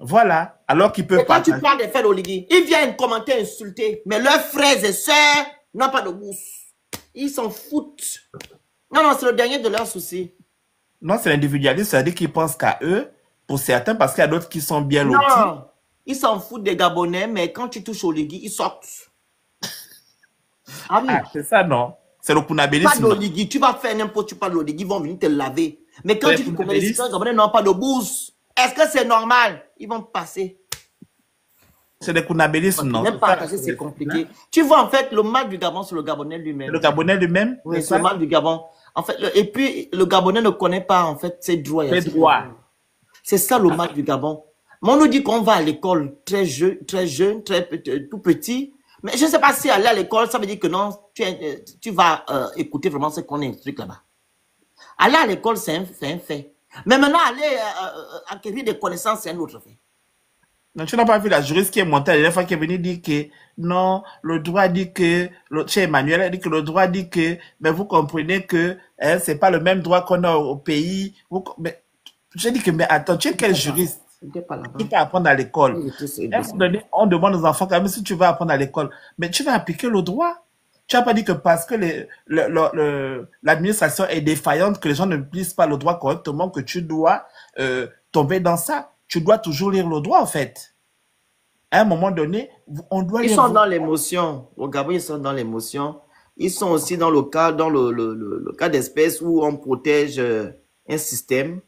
Voilà, alors qu'ils peuvent partager. Quand tu parles des faits d'Oligui, ils viennent commenter, insulter, mais leurs frères et sœurs n'ont pas de bourse. Ils s'en foutent. Non, c'est le dernier de leurs soucis. Non, c'est l'individualisme, c'est-à-dire qu'ils pensent qu'à eux, pour certains, parce qu'il y a d'autres qui sont bien lotis. Non, ils s'en foutent des Gabonais, mais quand tu touches Oligui, ils sortent. Ah oui. C'est ça, non? C'est le kunabélisme. Pas d'Oligui, tu vas faire n'importe quoi d'Oligui, ils vont venir te laver. Mais quand tu connais les citoyens Gabonais n'ont pas de bourse, est-ce que c'est normal? Ils vont passer. C'est des kunabélismes, non? Même pas, c'est compliqué. Tu vois, en fait, le mal du Gabon, c'est le Gabonais lui-même. Le Gabonais lui-même? Oui, c'est le mal du Gabon. En fait, et puis, le Gabonais ne connaît pas, en fait, ses droits. Ses droits. C'est ça le mal du Gabon. Mais on nous dit qu'on va à l'école très jeune, tout petit. Mais je ne sais pas si aller à l'école, ça veut dire que non, tu vas écouter vraiment ce qu'on explique là-bas. Aller à l'école, c'est un fait. Mais maintenant, aller acquérir des connaissances, c'est un autre fait. Non, tu n'as pas vu la juriste qui est montée la dernière fois qui est venue dire que non, le droit dit que, chez Emmanuel, elle dit que le droit dit que, mais vous comprenez que c'est pas le même droit qu'on a au pays. Mais j'ai dit que, mais attends, tu es quel juriste qui peut apprendre à l'école? On demande aux enfants quand même si tu vas apprendre à l'école, mais tu vas appliquer le droit. Tu n'as pas dit que parce que l'administration est défaillante, que les gens ne lisent pas le droit correctement, que tu dois tomber dans ça. Tu dois toujours lire le droit, en fait. À un moment donné, on doit lire. Ils sont dans l'émotion. Au Gabon, ils sont dans l'émotion. Ils sont aussi dans le cas, le cas d'espèce où on protège un système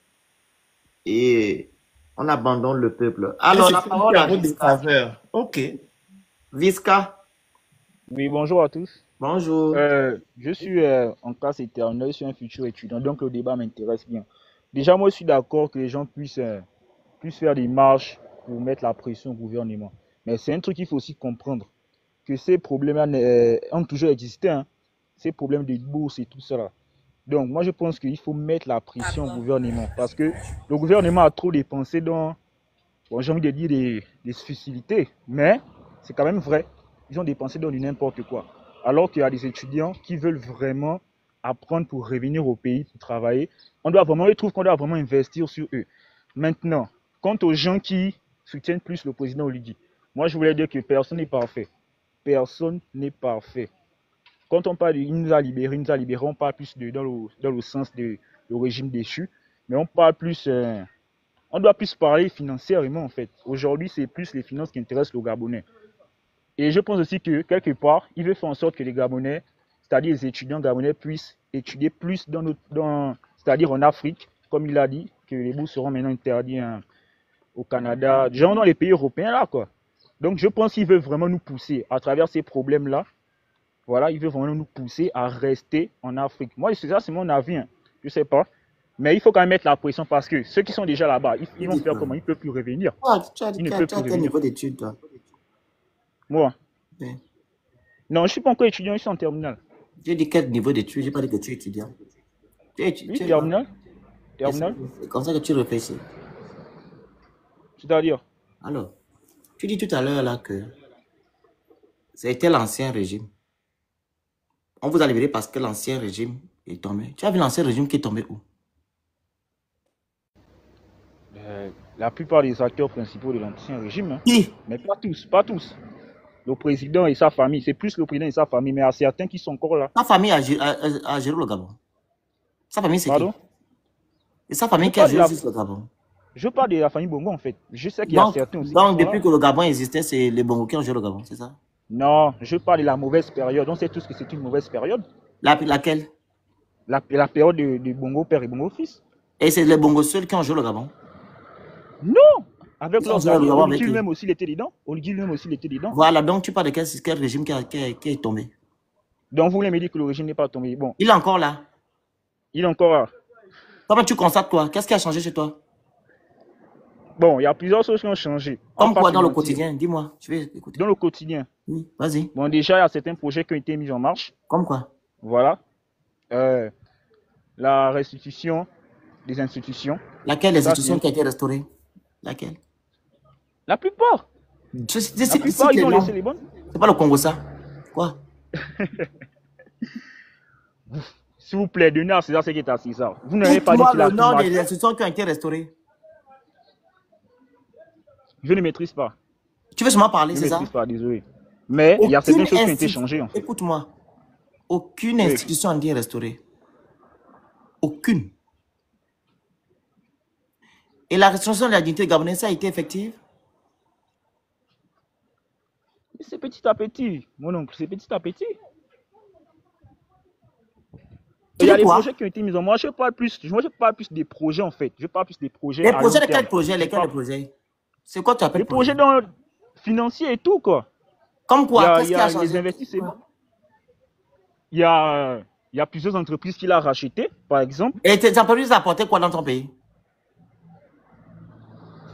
et on abandonne le peuple. Alors, la parole à Visca. Ok. Visca. Oui, bonjour à tous. Bonjour. Je suis en classe éternelle, je suis un futur étudiant, donc le débat m'intéresse bien. Déjà, moi, je suis d'accord que les gens puissent faire des marches pour mettre la pression au gouvernement. Mais c'est un truc qu'il faut aussi comprendre, que ces problèmes-là ont toujours existé, hein, ces problèmes de bourse et tout ça. Là. Donc, moi, je pense qu'il faut mettre la pression au gouvernement, parce que le gouvernement a trop dépensé dans, bon, j'ai envie de dire des facilités, mais c'est quand même vrai. Ils ont dépensé dans du n'importe quoi. Alors qu'il y a des étudiants qui veulent vraiment apprendre pour revenir au pays, pour travailler. Ils trouvent qu'on doit vraiment investir sur eux. Maintenant, quant aux gens qui soutiennent plus le président Oligui, moi je voulais dire que personne n'est parfait. Personne n'est parfait. Quand on parle il nous a libérés, on parle plus dans le sens du régime déchu, mais on parle plus, on doit plus parler financièrement en fait. Aujourd'hui, c'est plus les finances qui intéressent le Gabonais. Et je pense aussi que quelque part, il veut faire en sorte que les Gabonais, c'est-à-dire les étudiants gabonais, puissent étudier plus c'est-à-dire en Afrique, comme il a dit, que les bourses seront maintenant interdites au Canada, genre dans les pays européens là quoi. Donc je pense qu'il veut vraiment nous pousser à travers ces problèmes-là. Voilà, il veut vraiment nous pousser à rester en Afrique. Moi, c'est ça, c'est mon avis. Hein. Je sais pas. Mais il faut quand même mettre la pression parce que ceux qui sont déjà là-bas, ils vont faire comment? Ils ne peuvent plus revenir. Tu as quel niveau d'études, toi? Moi? Oui. Non, je ne suis pas encore étudiant, je suis en terminale. J'ai dit quel niveau d'études? Je n'ai pas dit que tu es étudiant. Oui, terminale. Terminale. C'est comme ça que tu réfléchis. C'est-à-dire? Alors, tu dis tout à l'heure là que c'était l'ancien régime. On vous a libéré parce que l'ancien régime est tombé. Tu as vu l'ancien régime qui est tombé où? La plupart des acteurs principaux de l'ancien régime. Hein. Qui? Mais pas tous, pas tous. Le président et sa famille, c'est plus le président et sa famille, mais il y a certains qui sont encore là. Sa famille a géré le Gabon. Sa famille, c'est qui? Et sa famille qui a géré le Gabon. Je parle de la famille Bongo, en fait. Je sais qu'il y a certains aussi. Donc, depuis que le Gabon existait, c'est les Bongo qui ont géré le Gabon, c'est ça? Non, je parle de la mauvaise période. On sait tous que c'est une mauvaise période. Laquelle? La période de Bongo père et Bongo fils. Et c'est les Bongo seuls qui ont joué le Gabon? Non! Avec leurs amis, Oligui lui-même aussi, il était dedans. Oligui lui-même aussi, il était dedans. Voilà, donc tu parles de quel régime qui est tombé? Donc vous voulez me dire que le régime n'est pas tombé? Bon. Il est encore là? Il est encore là. Comment tu constates quoi? Qu'est-ce qui a changé chez toi? Bon, il y a plusieurs choses qui ont changé. Comme quoi dans le quotidien? Dis-moi, je vais écouter. Dans le quotidien? Oui, vas-y. Bon, déjà, il y a certains projets qui ont été mis en marche. Comme quoi? Voilà. La restitution des institutions. Laquelle des institutions qui a été restaurée? Laquelle? La plupart. La plupart, ils ont laissé les bonnes. C'est pas le Congo, ça? Quoi? S'il vous plaît, donnez à César ce qui est à César. Vous n'avez pas dit qu'il a le nom des institutions qui ont été restaurées. Je ne maîtrise pas. Tu veux seulement parler, c'est ça? Je ne maîtrise pas, désolé. Mais il y a certaines choses qui ont été changées. En fait. Écoute-moi. Aucune institution n'a été restaurée. Aucune. Et la restauration de la dignité gabonaise, ça a été effective? C'est petit à petit, mon oncle, c'est petit à petit. Il y a des projets qui ont été mis en moi. Je parle plus des projets en fait. Je parle plus des projets. Les projets de quels projets? Lesquels projets? C'est quoi tu appelles? Les projets dans financiers et tout quoi. Comme quoi? Qu'est-ce qui a changé? Les investissements. Il y a plusieurs entreprises qu'il a rachetées, par exemple. Et tes entreprises apporté quoi dans ton pays?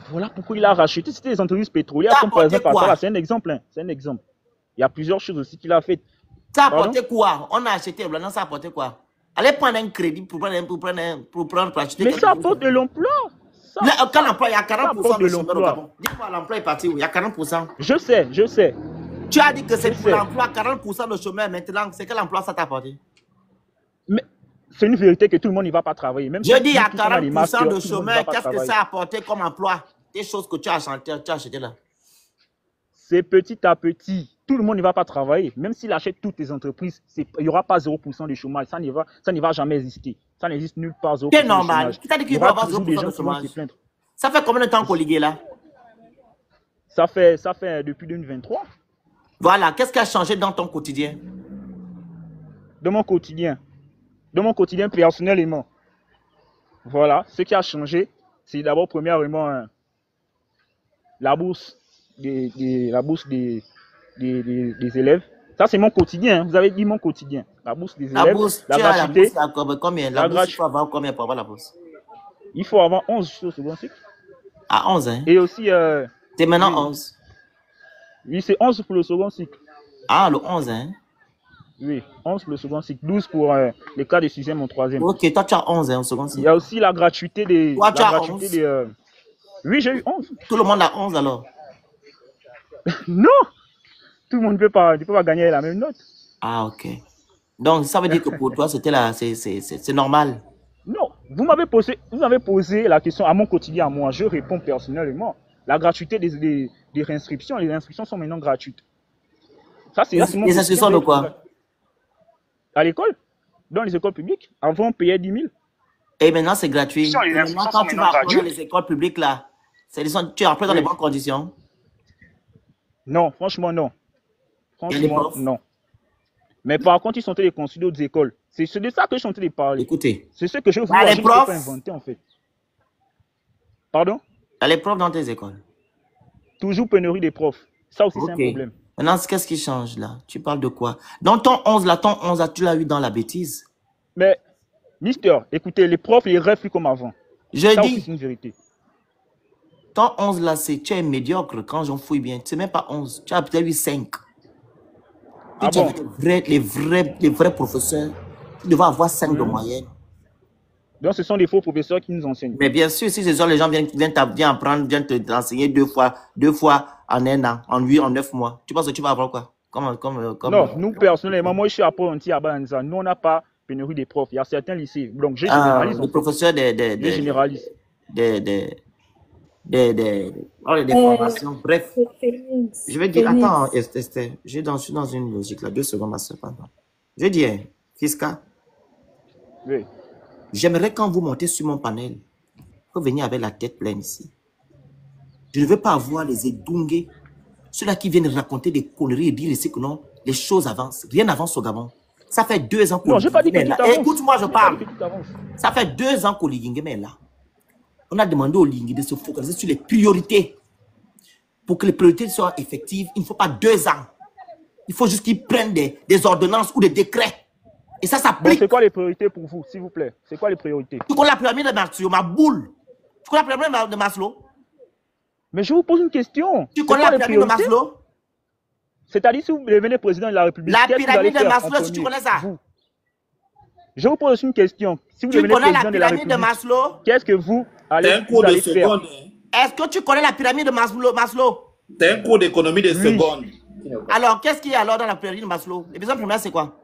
Voilà pourquoi il a racheté. C'était des entreprises pétrolières, comme par exemple, c'est un exemple. Hein. C'est un exemple. Il y a plusieurs choses aussi qu'il a faites. Ça a apporté quoi? On a acheté, maintenant ça a apporté quoi? Allez prendre un crédit pour acheter. Mais ça apporte de l'emploi. Quand l'emploi, il y a 40% de chômeurs au Gabon. Dis-moi, l'emploi est parti où? Il y a 40%. Je sais. Tu as dit que c'est pour l'emploi, 40% de chômeurs maintenant. C'est quel emploi ça t'a apporté? Mais c'est une vérité que tout le monde n'y va pas travailler. Même je dis, il y a 40% de chômeurs. Qu'est-ce que ça a apporté comme emploi? Des choses que tu as achetées là. C'est petit à petit. Tout le monde ne va pas travailler. Même s'il achète toutes les entreprises, il n'y aura pas 0% de chômage. Ça ne va jamais exister. Ça n'existe nulle part. C'est normal. Qui t'a dit qu'il va avoir 0% de chômage? Ça fait combien de temps qu'on ligue là? Ça fait depuis 2023. Voilà. Qu'est-ce qui a changé dans ton quotidien? Dans mon quotidien personnellement. Voilà. Ce qui a changé, c'est d'abord premièrement la bourse des élèves. Ça, c'est mon quotidien. Hein. Vous avez dit mon quotidien. La bourse des élèves. La bourse, combien? La bourse, il faut avoir combien pour avoir la bourse? Il faut avoir 11 au second cycle. À 11, hein? Et aussi... c'est maintenant 11. Oui, c'est 11 pour le second cycle. Ah, le 11, hein? Oui, 11 pour le second cycle. 12 pour les cas de 6e au 3e. Ok, toi, tu as 11 hein, au second cycle. Il y a aussi la gratuité des... Toi, tu as 11. Oui, j'ai eu 11. Tout le monde a 11 alors? Non! Tout le monde ne peut pas gagner la même note. Ah, ok. Donc, ça veut dire que pour toi, c'est normal? Non. Vous m'avez posé la question à mon quotidien, à moi. Je réponds personnellement. La gratuité des réinscriptions, les inscriptions sont maintenant gratuites. Ça, c'est les inscriptions de quoi? À l'école. Dans les écoles publiques. Avant, on payait 10 000. Et maintenant, c'est gratuit. Maintenant, quand tu vas apprendre dans les écoles publiques, là, tu apprends dans les bonnes conditions? Non, franchement, non. Franchement, non. Mais par contre, ils sont allés construire d'autres écoles. C'est de ça que je suis en train de parler. Écoutez. C'est ce que je veux les profs, pas inventer, en fait. Pardon? Les profs dans tes écoles. Toujours pénurie des profs. Ça aussi, c'est un problème. Maintenant, qu'est-ce qui change, là? Tu parles de quoi? Dans ton 11, là, tu l'as eu dans la bêtise. Mais Mister, écoutez, les profs, ils rêvent plus comme avant. Je ça dis, c'est une vérité. Ton 11 là, tu es médiocre quand j'en fouille bien. Tu sais même pas 11, tu as peut-être eu 5. Ah bon? Les vrais professeurs, tu devais avoir 5 de moyenne. Donc, ce sont des faux professeurs qui nous enseignent. Mais bien sûr, si ces gens, les gens viennent apprendre, viennent t'enseigner deux fois en un an, en 8, en 9 mois, tu penses que tu vas avoir quoi? Non, nous personnellement, moi je suis apprenti à Banza. Nous, on n'a pas pénurie des profs. Il y a certains lycées. Donc, je généralise. Les professeurs je généralise. des formations. Bref, je vais dire, attends, Esther, je suis dans une logique là, 2 secondes à cependant. Je vais dire, Fiska, oui. J'aimerais quand vous montez sur mon panel, vous venez avec la tête pleine ici. Je ne veux pas avoir les édungés, ceux-là qui viennent raconter des conneries et dire ici que non, les choses avancent. Rien n'avance au Gabon. Ça fait 2 ans qu'on est là. Écoute-moi, je parle. Ça fait 2 ans qu'Oligingé est là. On a demandé au Lingui de se focaliser sur les priorités. Pour que les priorités soient effectives, il ne faut pas 2 ans. Il faut juste qu'ils prennent des ordonnances ou des décrets. Et ça s'applique. C'est quoi les priorités pour vous, s'il vous plaît? C'est quoi les priorités? Tu connais la pyramide de Maslow, ma boule. Tu connais la pyramide de Maslow? Mais je vous pose une question. Tu connais la pyramide de Maslow? C'est-à-dire si vous devenez président de la République, la pyramide de Maslow, si tu connais ça? Je vous pose une question. Si vous devenez président de la République, qu'est-ce que vous allez faire? C'est un cours de seconde. Est-ce que tu connais la pyramide de Maslow? C'est un cours d'économie de seconde. Alors, qu'est-ce qu'il y a alors dans la pyramide de Maslow? Les besoins primaires, c'est quoi?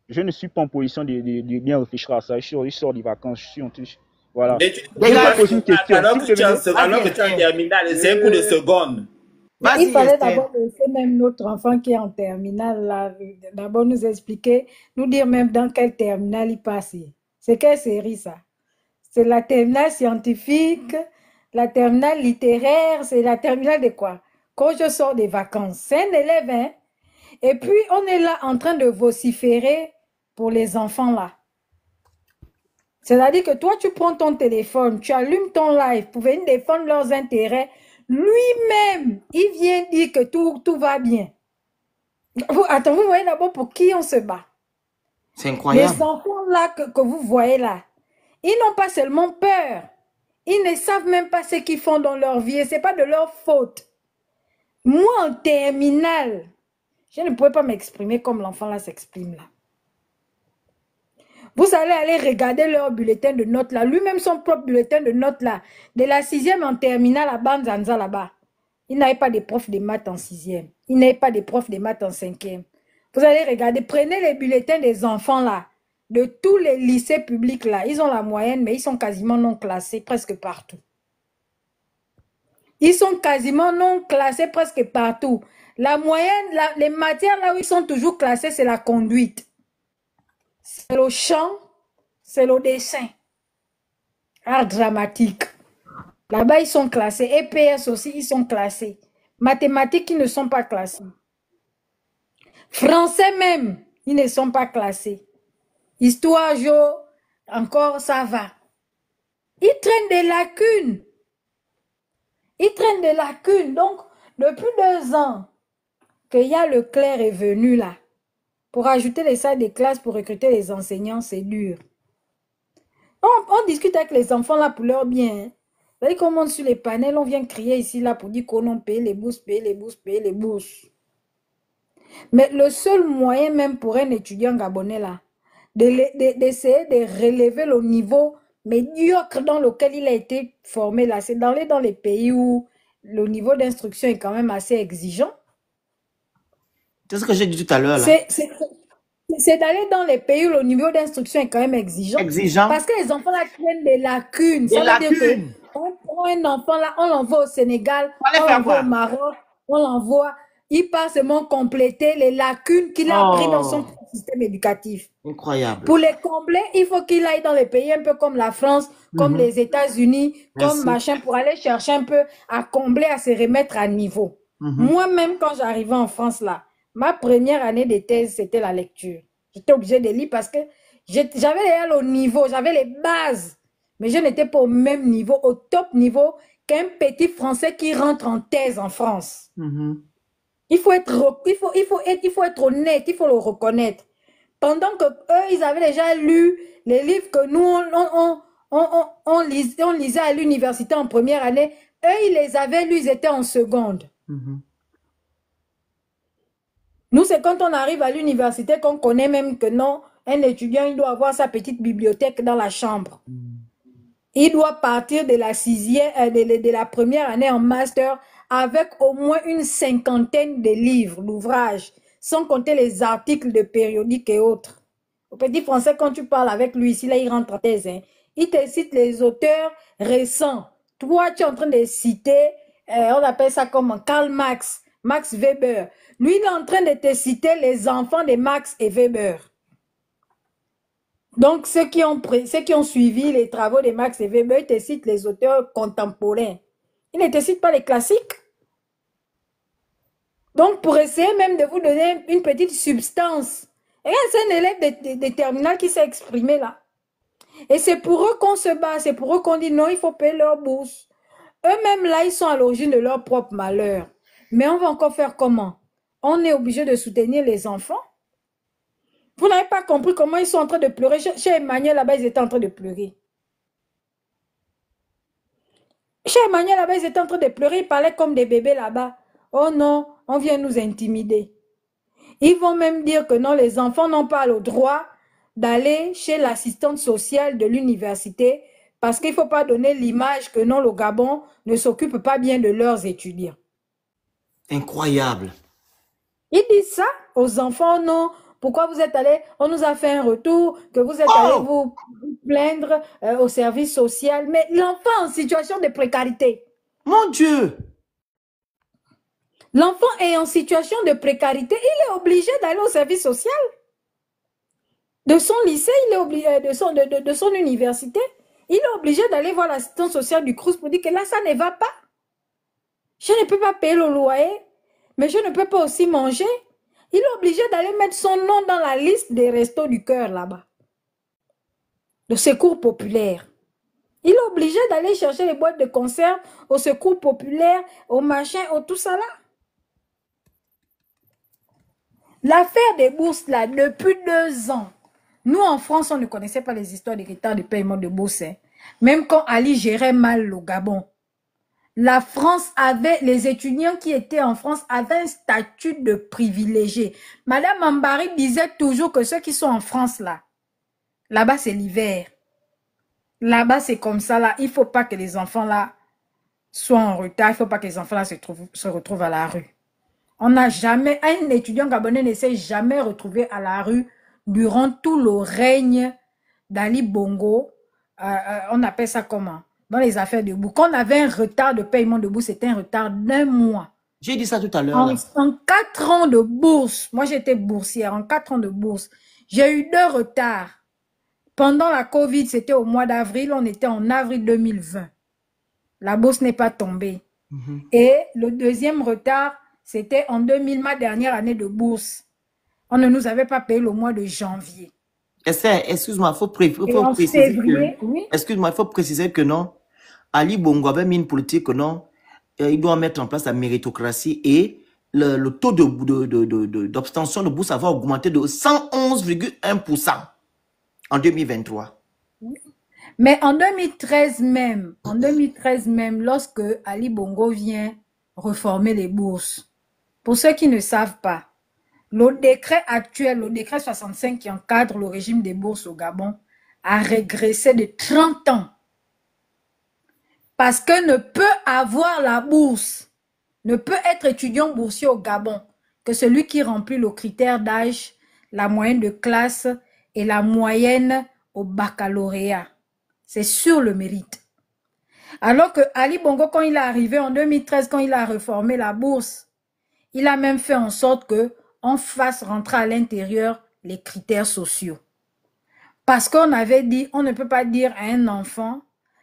Je ne suis pas en position de bien réfléchir à ça. Je sors des vacances, je suis en touche. Voilà. Alors que tu es en terminale, c'est un cours de seconde. Il fallait d'abord laisser même notre enfant qui est en terminale là, d'abord nous expliquer, nous dire même dans quelle terminale il passe. C'est quelle série ça? C'est la terminale scientifique, la terminale littéraire, c'est la terminale de quoi? Quand je sors des vacances, c'est un élève, hein? Et puis on est là en train de vociférer pour les enfants là. C'est-à-dire que toi, tu prends ton téléphone, tu allumes ton live pour venir défendre leurs intérêts. Lui-même, il vient dire que tout va bien. Attends, vous voyez d'abord pour qui on se bat. C'est incroyable. Les enfants là que vous voyez là, ils n'ont pas seulement peur. Ils ne savent même pas ce qu'ils font dans leur vie et ce n'est pas de leur faute. Moi, en terminale, je ne pouvais pas m'exprimer comme l'enfant là s'exprime là. Vous allez aller regarder leur bulletin de notes là. Lui-même son propre bulletin de notes là. De la 6e en terminale à Banzanza là-bas. Il n'avait pas de prof de maths en 6e. Il n'avait pas de prof de maths en 5e. Vous allez regarder. Prenez les bulletins des enfants là. De tous les lycées publics là. Ils ont la moyenne mais ils sont quasiment non classés presque partout. Ils sont quasiment non classés presque partout. La moyenne, les matières là où ils sont toujours classés, c'est la conduite. C'est le chant, c'est le dessin. Art dramatique. Là-bas, ils sont classés. EPS aussi, ils sont classés. Mathématiques, ils ne sont pas classés. Français même, ils ne sont pas classés. Histoire, encore, ça va. Ils traînent des lacunes. Ils traînent des lacunes. Donc, depuis 2 ans, qu'il y a Leclerc est venu là, pour ajouter les salles de classe, pour recruter les enseignants, c'est dur. On discute avec les enfants là pour leur bien. Vous voyez qu'on monte sur les panels, on vient crier ici là pour dire qu'on paye les bourses, paye les bourses, paye les bourses. Mais le seul moyen même pour un étudiant gabonais là, d'essayer de relever le niveau médiocre dans lequel il a été formé là, c'est d'aller dans les pays où le niveau d'instruction est quand même assez exigeant. C'est ce que j'ai dit tout à l'heure là. C'est d'aller dans les pays où le niveau d'instruction est quand même exigeant. Parce que les enfants là tiennent des lacunes. Ça veut dire qu'on prend un enfant là, on l'envoie au Sénégal, on l'envoie au Maroc, on l'envoie. Il part seulement compléter les lacunes qu'il a appris dans son système éducatif. Incroyable. Pour les combler, il faut qu'il aille dans les pays un peu comme la France, comme les États-Unis, comme machin, pour aller chercher un peu à combler, à se remettre à niveau. Moi-même, quand j'arrivais en France là, ma première année de thèse, c'était la lecture. J'étais obligée de lire parce que j'avais déjà le niveau, j'avais les bases. Mais je n'étais pas au même niveau, au top niveau qu'un petit Français qui rentre en thèse en France. Il faut être honnête, il faut le reconnaître. pendant que eux, ils avaient déjà lu les livres que nous, on lisait à l'université en première année, eux, ils les avaient lus, ils étaient en seconde. Nous, c'est quand on arrive à l'université qu'on connaît même que non, un étudiant, il doit avoir sa petite bibliothèque dans la chambre. Il doit partir de la de la première année en master avec au moins une 50aine de livres, d'ouvrages, sans compter les articles de périodiques et autres. Au petit français, quand tu parles avec lui, ici, là, il rentre en thèse. Hein. Il te cite les auteurs récents. Toi, tu es en train de citer, on appelle ça comme Karl Marx, Max Weber. Lui, il est en train de te citer les enfants de Max et Weber. Donc, ceux qui ont suivi les travaux de Max et Weber, ils te citent les auteurs contemporains. Ils ne te citent pas les classiques. Donc, pour essayer même de vous donner une petite substance. Et c'est un élève de terminale qui s'est exprimé là. Et c'est pour eux qu'on se bat, c'est pour eux qu'on dit non, il faut payer leur bourse. Eux-mêmes là, ils sont à l'origine de leur propre malheur. Mais on va encore faire comment? On est obligé de soutenir les enfants. Vous n'avez pas compris comment ils sont en train de pleurer. Chez Emmanuel, là-bas, ils étaient en train de pleurer. Chez Emmanuel, là-bas, ils étaient en train de pleurer. Ils parlaient comme des bébés là-bas. Oh non, on vient nous intimider. Ils vont même dire que non, les enfants n'ont pas le droit d'aller chez l'assistante sociale de l'université parce qu'il ne faut pas donner l'image que non, le Gabon ne s'occupe pas bien de leurs étudiants. Incroyable. Ils disent ça aux enfants, non. Pourquoi vous êtes allés, on nous a fait un retour, que vous êtes allés vous plaindre au service social. Mais l'enfant en situation de précarité. Mon Dieu. L'enfant est en situation de précarité, il est obligé d'aller au service social. De son lycée, il est obligé, de son université, il est obligé d'aller voir l'assistante sociale du CROUS pour dire que là, ça ne va pas. Je ne peux pas payer le loyer, mais je ne peux pas aussi manger. Il est obligé d'aller mettre son nom dans la liste des restos du cœur là-bas. Le secours populaire. Il est obligé d'aller chercher les boîtes de conserve au secours populaire, au machin, au tout ça là. L'affaire des bourses là, depuis 2 ans, nous en France, on ne connaissait pas les histoires des retards de paiement de bourse. Hein. Même quand Ali gérait mal le Gabon. La France avait, les étudiants qui étaient en France avaient un statut de privilégié. Madame Ambari disait toujours que ceux qui sont en France là, là-bas c'est l'hiver. Là-bas c'est comme ça là. Il ne faut pas que les enfants là soient en retard. Il ne faut pas que les enfants là se retrouvent à la rue. On n'a jamais, un étudiant gabonais ne s'est jamais retrouvé à la rue durant tout le règne d'Ali Bongo. On appelle ça comment? Dans les affaires de bourse. Quand on avait un retard de paiement de bourse, c'était un retard d'1 mois. J'ai dit ça tout à l'heure. En 4 ans de bourse, moi j'étais boursière, en 4 ans de bourse, j'ai eu 2 retards. Pendant la Covid, c'était au mois d'avril, on était en avril 2020. La bourse n'est pas tombée. Et le deuxième retard, c'était en 2000, ma dernière année de bourse. On ne nous avait pas payé le mois de janvier. Excuse-moi, il faut préciser que... Oui. Excuse-moi, il faut préciser que non. Ali Bongo avait mis une politique que non. Il doit mettre en place la méritocratie et le taux d'obtention de bourse va augmenter de 111,1% en 2023. Mais en 2013 même, lorsque Ali Bongo vient reformer les bourses, pour ceux qui ne savent pas, le décret actuel, le décret 65 qui encadre le régime des bourses au Gabon, a régressé de 30 ans. Parce que ne peut avoir la bourse, ne peut être étudiant boursier au Gabon que celui qui remplit le critère d'âge, la moyenne de classe et la moyenne au baccalauréat. C'est sur le mérite. Alors que Ali Bongo, quand il est arrivé en 2013, quand il a réformé la bourse, il a même fait en sorte qu'on fasse rentrer à l'intérieur les critères sociaux. Parce qu'on avait dit, on ne peut pas dire à un enfant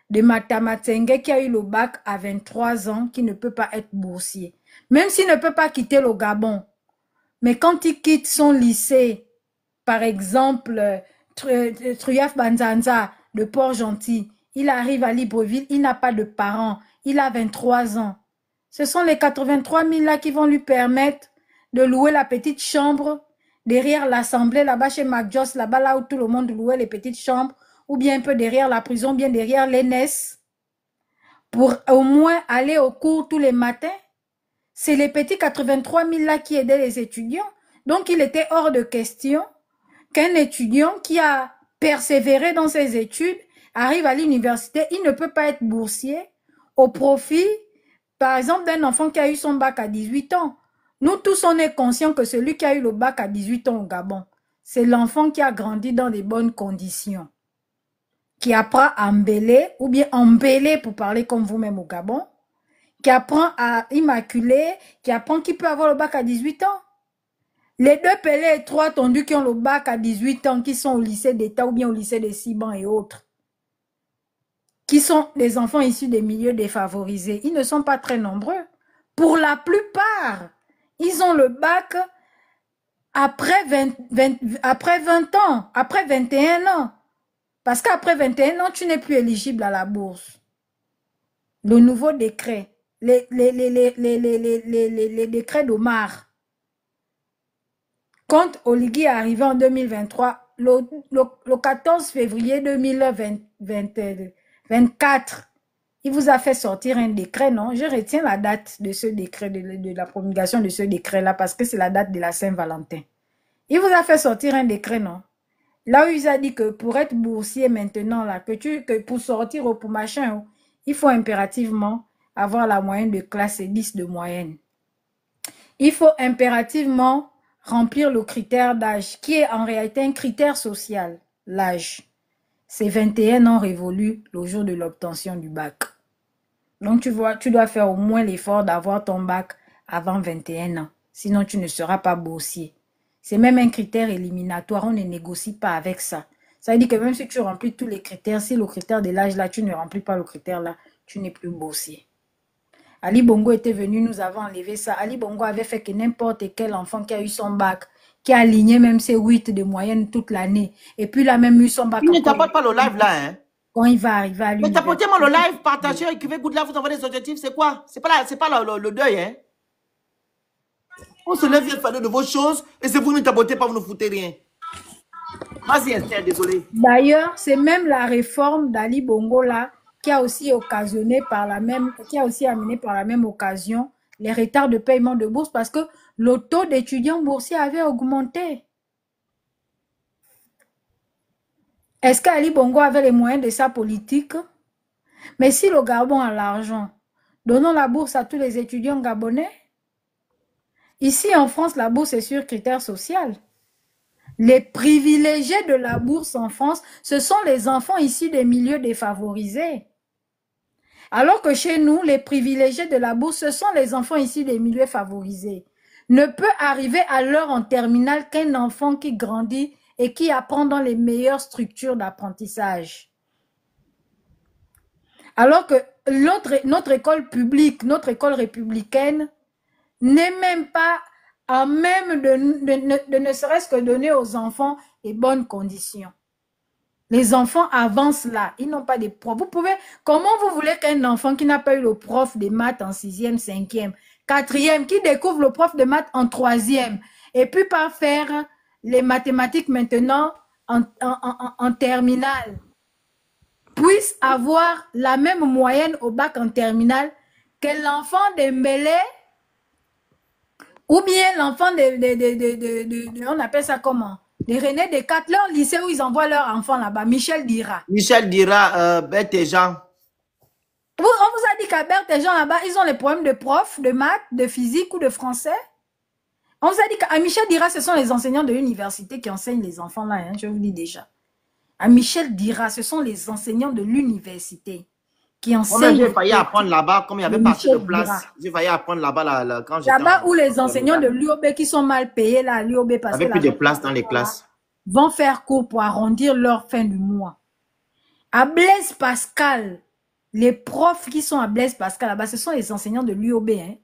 de Matamatengue qui a eu le bac à 23 ans qui ne peut pas être boursier. Même s'il ne peut pas quitter le Gabon. Mais quand il quitte son lycée, par exemple, Truyaf Banzanza de Port-Gentil, il arrive à Libreville, il n'a pas de parents, il a 23 ans. Ce sont les 83 000 là qui vont lui permettre de louer la petite chambre, derrière l'Assemblée, là-bas chez McJoss, là-bas là où tout le monde louait les petites chambres, ou bien un peu derrière la prison, bien derrière l'ENS, pour au moins aller au cours tous les matins. C'est les petits 83 000 là qui aidaient les étudiants. Donc, il était hors de question qu'un étudiant qui a persévéré dans ses études arrive à l'université, il ne peut pas être boursier au profit, par exemple, d'un enfant qui a eu son bac à 18 ans. Nous tous, on est conscients que celui qui a eu le bac à 18 ans au Gabon, c'est l'enfant qui a grandi dans des bonnes conditions, qui apprend à embêler, ou bien embêler pour parler comme vous-même au Gabon, qui apprend à immaculer, qui apprend qu'il peut avoir le bac à 18 ans. Les deux pelés et trois tondus qui ont le bac à 18 ans, qui sont au lycée d'État ou bien au lycée des Siban et autres, qui sont des enfants issus des milieux défavorisés, ils ne sont pas très nombreux. Pour la plupart, ils ont le bac après 20 ans, après 21 ans. Parce qu'après 21 ans, tu n'es plus éligible à la bourse. Le nouveau décret, les décrets d'Omar. Quand Oligui est arrivé en 2023, le 14 février 2024, il vous a fait sortir un décret, non? Je retiens la date de ce décret, de la promulgation de ce décret-là, parce que c'est la date de la Saint-Valentin. Il vous a fait sortir un décret, non? Là où il a dit que pour être boursier maintenant, là, que pour sortir ou pour machin, il faut impérativement avoir la moyenne de classe et 10 de moyenne. Il faut impérativement remplir le critère d'âge, qui est en réalité un critère social, l'âge. C'est 21 ans révolus le jour de l'obtention du bac. Donc tu vois, tu dois faire au moins l'effort d'avoir ton bac avant 21 ans. Sinon, tu ne seras pas boursier. C'est même un critère éliminatoire, on ne négocie pas avec ça. Ça veut dire que même si tu remplis tous les critères, si le critère de l'âge là, tu ne remplis pas le critère là, tu n'es plus boursier. Ali Bongo était venu, nous avons enlevé ça. Ali Bongo avait fait que n'importe quel enfant qui a eu son bac, qui a aligné même ses 8 de moyenne toute l'année, et puis il a même eu son bac. Il ne t'apporte pas le live là, hein? Quand il va arriver à l'université. Mais t'apportez-moi le live, partagez, écrivez good là, vous envoyez des objectifs, c'est quoi? C'est pas le deuil, hein? On se lève, vient faire de vos choses, et c'est vous qui ne t'apportez pas, vous ne foutez rien. Vas-y, Esther, désolé. D'ailleurs, c'est même la réforme d'Ali Bongo là, qui a aussi occasionné par la même, qui a aussi amené par la même occasion les retards de paiement de bourse parce que le taux d'étudiants boursiers avait augmenté. Est-ce qu'Ali Bongo avait les moyens de sa politique? Mais si le Gabon a l'argent, donnons la bourse à tous les étudiants gabonais. Ici en France, la bourse est sur critère social. Les privilégiés de la bourse en France, ce sont les enfants issus des milieux défavorisés. Alors que chez nous, les privilégiés de la bourse, ce sont les enfants issus des milieux favorisés. Ne peut arriver à l'heure en terminale qu'un enfant qui grandit et qui apprend dans les meilleures structures d'apprentissage. Alors que notre école publique, notre école républicaine, n'est même pas à même de ne serait-ce que donner aux enfants les bonnes conditions. Les enfants avancent là, ils n'ont pas de profs. Comment vous voulez qu'un enfant qui n'a pas eu le prof de maths en 6e, 5e, 4e, qui découvre le prof de maths en 3e, et puis pas faire les mathématiques maintenant en terminale, puisse avoir la même moyenne au bac en terminale que l'enfant d'Embélé ou bien l'enfant on appelle ça comment? De René Descartes, leur lycée où ils envoient leurs enfants là-bas, Michel Dira. Michel Dira, Bert et Jean. On vous a dit qu'à Bert et Jean là-bas, ils ont les problèmes de profs, de maths, de physique ou de français. On vous a dit qu'à Michel Dira, ce sont les enseignants de l'université qui enseignent les enfants là, hein, je vous dis déjà. À Michel Dira, ce sont les enseignants de l'université qui enseignent. J'ai failli apprendre là-bas, comme il y avait pas assez de place. J'ai failli apprendre là-bas quand j'étais là-bas où les enseignants de l'UOB qui sont mal payés là, à l'UOB parce avec plus de place dans les classes, vont faire cours pour arrondir leur fin du mois. À Blaise Pascal, les profs qui sont à Blaise Pascal là-bas, ce sont les enseignants de l'UOB, hein.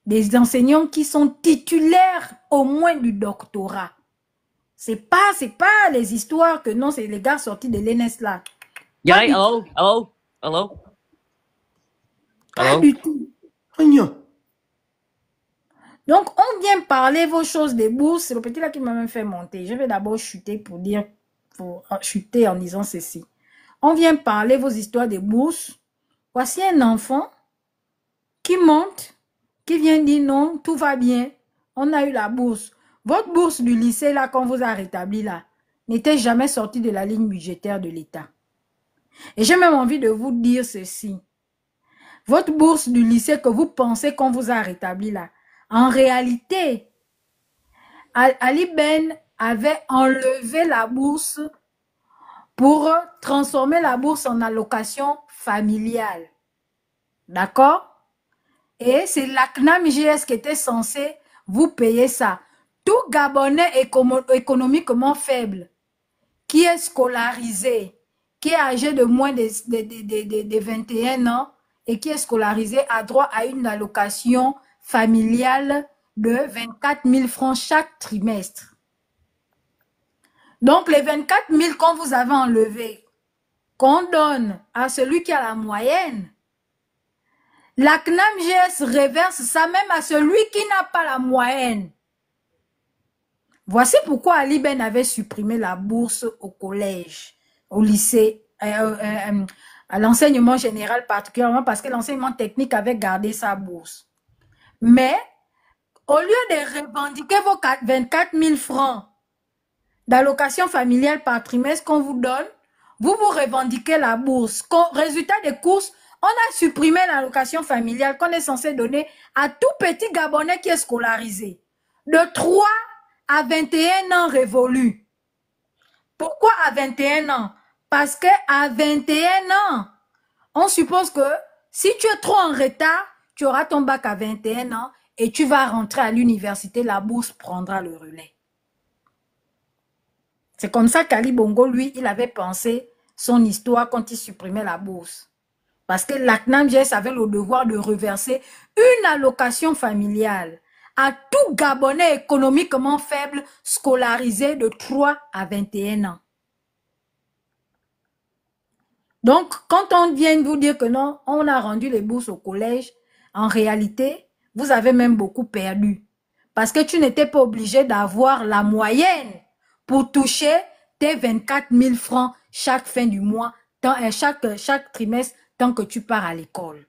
Des enseignants qui sont titulaires au moins du doctorat. C'est pas les histoires que non, c'est les gars sortis de l'ENS là. Yeah, hello. Pas du tout. Donc, on vient parler vos choses des bourses. C'est le petit là qui m'a même fait monter. Je vais d'abord chuter pour chuter en disant ceci. On vient parler vos histoires des bourses. Voici un enfant qui monte, qui vient dire non, tout va bien. On a eu la bourse. Votre bourse du lycée là, qu'on vous a rétabli là, n'était jamais sortie de la ligne budgétaire de l'État. Et j'ai même envie de vous dire ceci. Votre bourse du lycée que vous pensez qu'on vous a rétabli là, en réalité, Ali Ben avait enlevé la bourse pour transformer la bourse en allocation familiale. D'accord? Et c'est l'ACNAM-JS qui était censé vous payer ça. Tout Gabonais économiquement faible, qui est scolarisé, qui est âgé de moins de 21 ans et qui est scolarisé a droit à une allocation familiale de 24 000 francs chaque trimestre. Donc, les 24 000 qu'on vous avez enlevés, qu'on donne à celui qui a la moyenne, la CNAM-GS reverse ça même à celui qui n'a pas la moyenne. Voici pourquoi Ali Ben avait supprimé la bourse au collège, au lycée, à l'enseignement général particulièrement parce que l'enseignement technique avait gardé sa bourse. Mais, au lieu de revendiquer vos 24 000 francs d'allocation familiale par trimestre qu'on vous donne, vous revendiquez la bourse. Résultat des courses, on a supprimé l'allocation familiale qu'on est censé donner à tout petit Gabonais qui est scolarisé. De 3 à 21 ans révolus. Pourquoi à 21 ans? Parce que à 21 ans, on suppose que si tu es trop en retard, tu auras ton bac à 21 ans et tu vas rentrer à l'université, la bourse prendra le relais. C'est comme ça qu'Ali Bongo, lui, il avait pensé son histoire quand il supprimait la bourse. Parce que l'ACNAM-GS avait le devoir de reverser une allocation familiale à tout Gabonais économiquement faible scolarisé de 3 à 21 ans. Donc, quand on vient vous dire que non, on a rendu les bourses au collège, en réalité, vous avez même beaucoup perdu. Parce que tu n'étais pas obligé d'avoir la moyenne pour toucher tes 24 000 francs chaque fin du mois, chaque trimestre, tant que tu pars à l'école.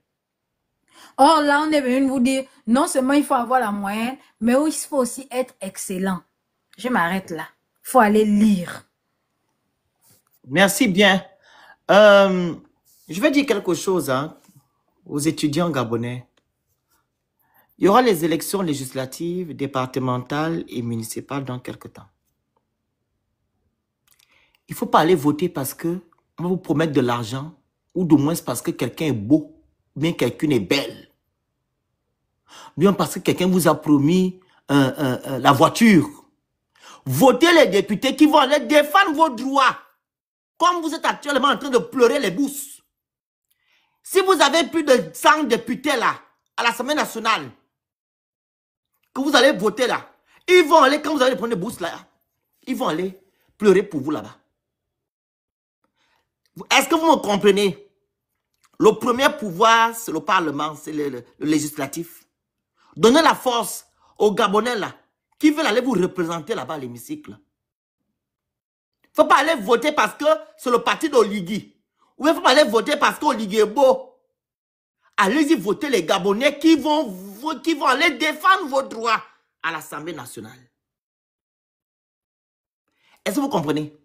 Or, là, on est venu vous dire, non seulement il faut avoir la moyenne, mais il faut aussi être excellent. Je m'arrête là. Il faut aller lire. Merci bien. Je vais dire quelque chose aux étudiants gabonais. Il y aura les élections législatives, départementales et municipales dans quelques temps. Il ne faut pas aller voter parce que on va vous promettre de l'argent ou du moins parce que quelqu'un est beau, bien quelqu'un est belle. Bien parce que quelqu'un vous a promis la voiture. Votez les députés qui vont aller défendre vos droits. Comme vous êtes actuellement en train de pleurer les bourses. Si vous avez plus de 100 députés là, à l'Assemblée nationale, que vous allez voter là, ils vont aller, quand vous allez prendre les bourses là, ils vont aller pleurer pour vous là-bas. Est-ce que vous me comprenez? Le premier pouvoir, c'est le Parlement, c'est le législatif. Donnez la force aux Gabonais là, qui veulent aller vous représenter là-bas à l'hémicycle. Il ne faut pas aller voter parce que c'est le parti d'Oligui. Ou il ne faut pas aller voter parce qu'Oligui est beau. Allez-y voter les Gabonais qui vont aller défendre vos droits à l'Assemblée nationale. Est-ce que vous comprenez?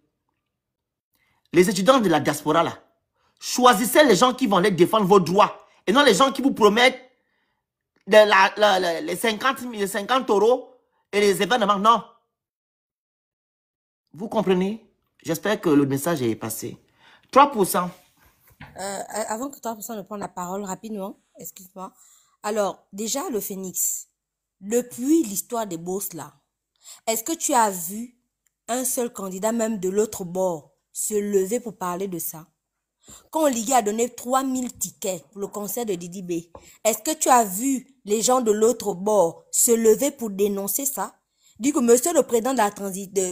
Les étudiants de la diaspora là, choisissez les gens qui vont aller défendre vos droits et non les gens qui vous promettent les 50 € et les événements. Non. Vous comprenez? J'espère que le message est passé. 3%. Avant que 3% ne prenne la parole rapidement, excuse-moi. Alors, déjà, le Phénix, depuis l'histoire des bourses là, est-ce que tu as vu un seul candidat, même de l'autre bord, se lever pour parler de ça? Quand Oligui a donné 3000 tickets pour le concert de Didi B, est-ce que tu as vu les gens de l'autre bord se lever pour dénoncer ça? Dit que monsieur le président de la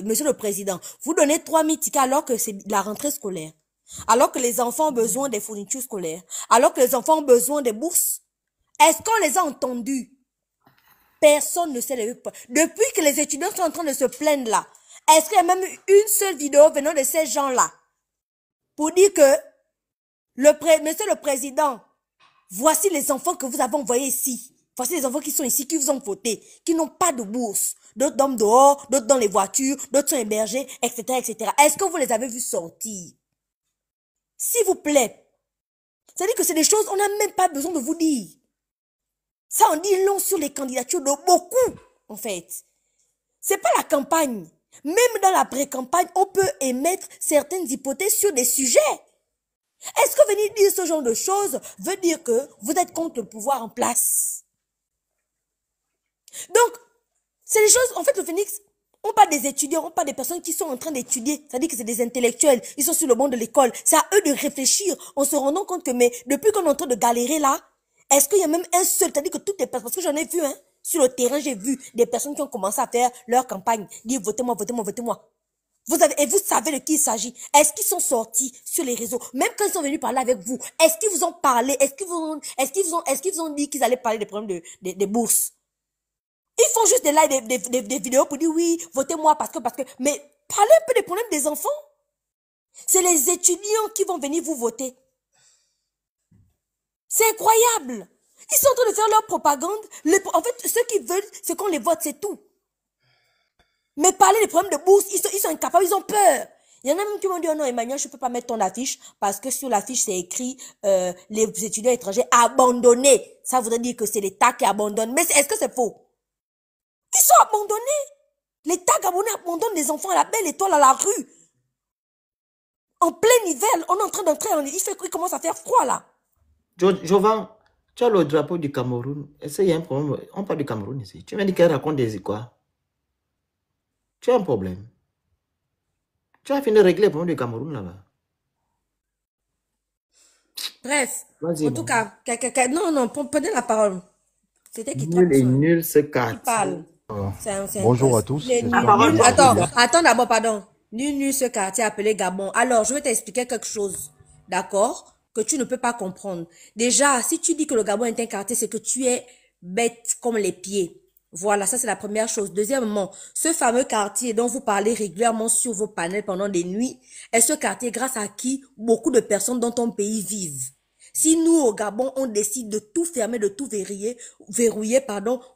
monsieur le président, vous donnez 3000 tickets alors que c'est la rentrée scolaire, alors que les enfants ont besoin des fournitures scolaires, alors que les enfants ont besoin des bourses. Est-ce qu'on les a entendus? personne ne s'est levé. Depuis que les étudiants sont en train de se plaindre là, est-ce qu'il y a même une seule vidéo venant de ces gens-là pour dire que monsieur le président, voici les enfants que vous avez envoyés ici. Voici les enfants qui sont ici, qui vous ont voté, qui n'ont pas de bourse. D'autres dorment dehors, d'autres dans les voitures, d'autres sont hébergés, etc., etc. Est-ce que vous les avez vus sortir? S'il vous plaît. C'est-à-dire que c'est des choses, on n'a même pas besoin de vous dire. Ça en dit long sur les candidatures de beaucoup, en fait. C'est pas la campagne. Même dans la pré-campagne, on peut émettre certaines hypothèses sur des sujets. Est-ce que venir dire ce genre de choses veut dire que vous êtes contre le pouvoir en place? Donc, c'est des choses, en fait, le Phoenix, on parle des étudiants, on parle des personnes qui sont en train d'étudier. C'est-à-dire que c'est des intellectuels, ils sont sur le banc de l'école. C'est à eux de réfléchir en se rendant compte que, mais depuis qu'on est en train de galérer là, est-ce qu'il y a même un seul, c'est-à-dire que toutes les personnes, parce que j'en ai vu, hein, sur le terrain, j'ai vu des personnes qui ont commencé à faire leur campagne, dire votez-moi, votez-moi, votez-moi. Et vous savez de qui il s'agit. Est-ce qu'ils sont sortis sur les réseaux? Même quand ils sont venus parler avec vous, est-ce qu'ils vous ont parlé? Est-ce qu'ils vous ont dit qu'ils allaient parler des problèmes des bourses? Ils font juste des lives, des vidéos pour dire oui, votez-moi parce que, mais parlez un peu des problèmes des enfants. C'est les étudiants qui vont venir vous voter. C'est incroyable. Ils sont en train de faire leur propagande. En fait, ceux qui veulent, c'est qu'on les vote, c'est tout. Mais parler des problèmes de bourse, ils sont incapables, ils ont peur. Il y en a même qui m'ont dit, oh non, Emmanuel, je ne peux pas mettre ton affiche parce que sur l'affiche, c'est écrit les étudiants étrangers abandonnés. Ça voudrait dire que c'est l'État qui abandonne. Mais est-ce que c'est faux? Ils sont abandonnés. L'État gabonais abandonne les enfants à la belle étoile à la rue. En plein hiver, on est en train d'entrer, il commence à faire froid là. Jovan, tu as le drapeau du Cameroun. Est-ce qu'il y a un problème? On parle du Cameroun ici. Tu m'as dit qu'elle raconte des quoi? Tu as un problème. Tu as fini de régler le problème du Cameroun là-bas. Bref, en tout cas, non, prenez la parole. C'était qui Nul et nul ce quartier. qui parle. Bonjour à tous. Attends d'abord, pardon. Nul ce quartier appelé Gabon. Alors, je vais t'expliquer quelque chose, d'accord, que tu ne peux pas comprendre. Déjà, si tu dis que le Gabon est un quartier, c'est que tu es bête comme les pieds. Voilà, ça c'est la première chose. Deuxièmement, ce fameux quartier dont vous parlez régulièrement sur vos panels pendant des nuits, est ce quartier grâce à qui beaucoup de personnes dans ton pays vivent. Si nous, au Gabon, on décide de tout fermer, de tout verrouiller,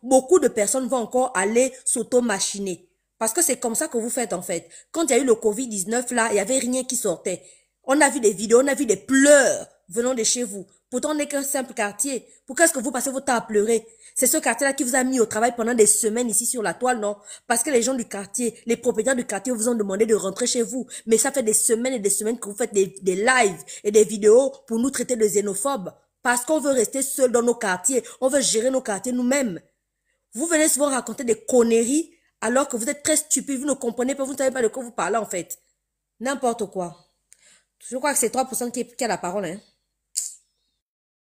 beaucoup de personnes vont encore aller s'auto-machiner. Parce que c'est comme ça que vous faites, en fait. Quand il y a eu le Covid-19, là, il n'y avait rien qui sortait. On a vu des vidéos, on a vu des pleurs venant de chez vous. Pourtant, on n'est qu'un simple quartier. Pourquoi est-ce que vous passez votre temps à pleurer? C'est ce quartier-là qui vous a mis au travail pendant des semaines ici sur la toile, non? Parce que les gens du quartier, les propriétaires du quartier vous ont demandé de rentrer chez vous. Mais ça fait des semaines et des semaines que vous faites des lives et des vidéos pour nous traiter de xénophobes. Parce qu'on veut rester seul dans nos quartiers. On veut gérer nos quartiers nous-mêmes. Vous venez souvent raconter des conneries alors que vous êtes très stupide. Vous ne comprenez pas, vous ne savez pas de quoi vous parlez en fait. N'importe quoi. Je crois que c'est 3% qui a la parole, hein.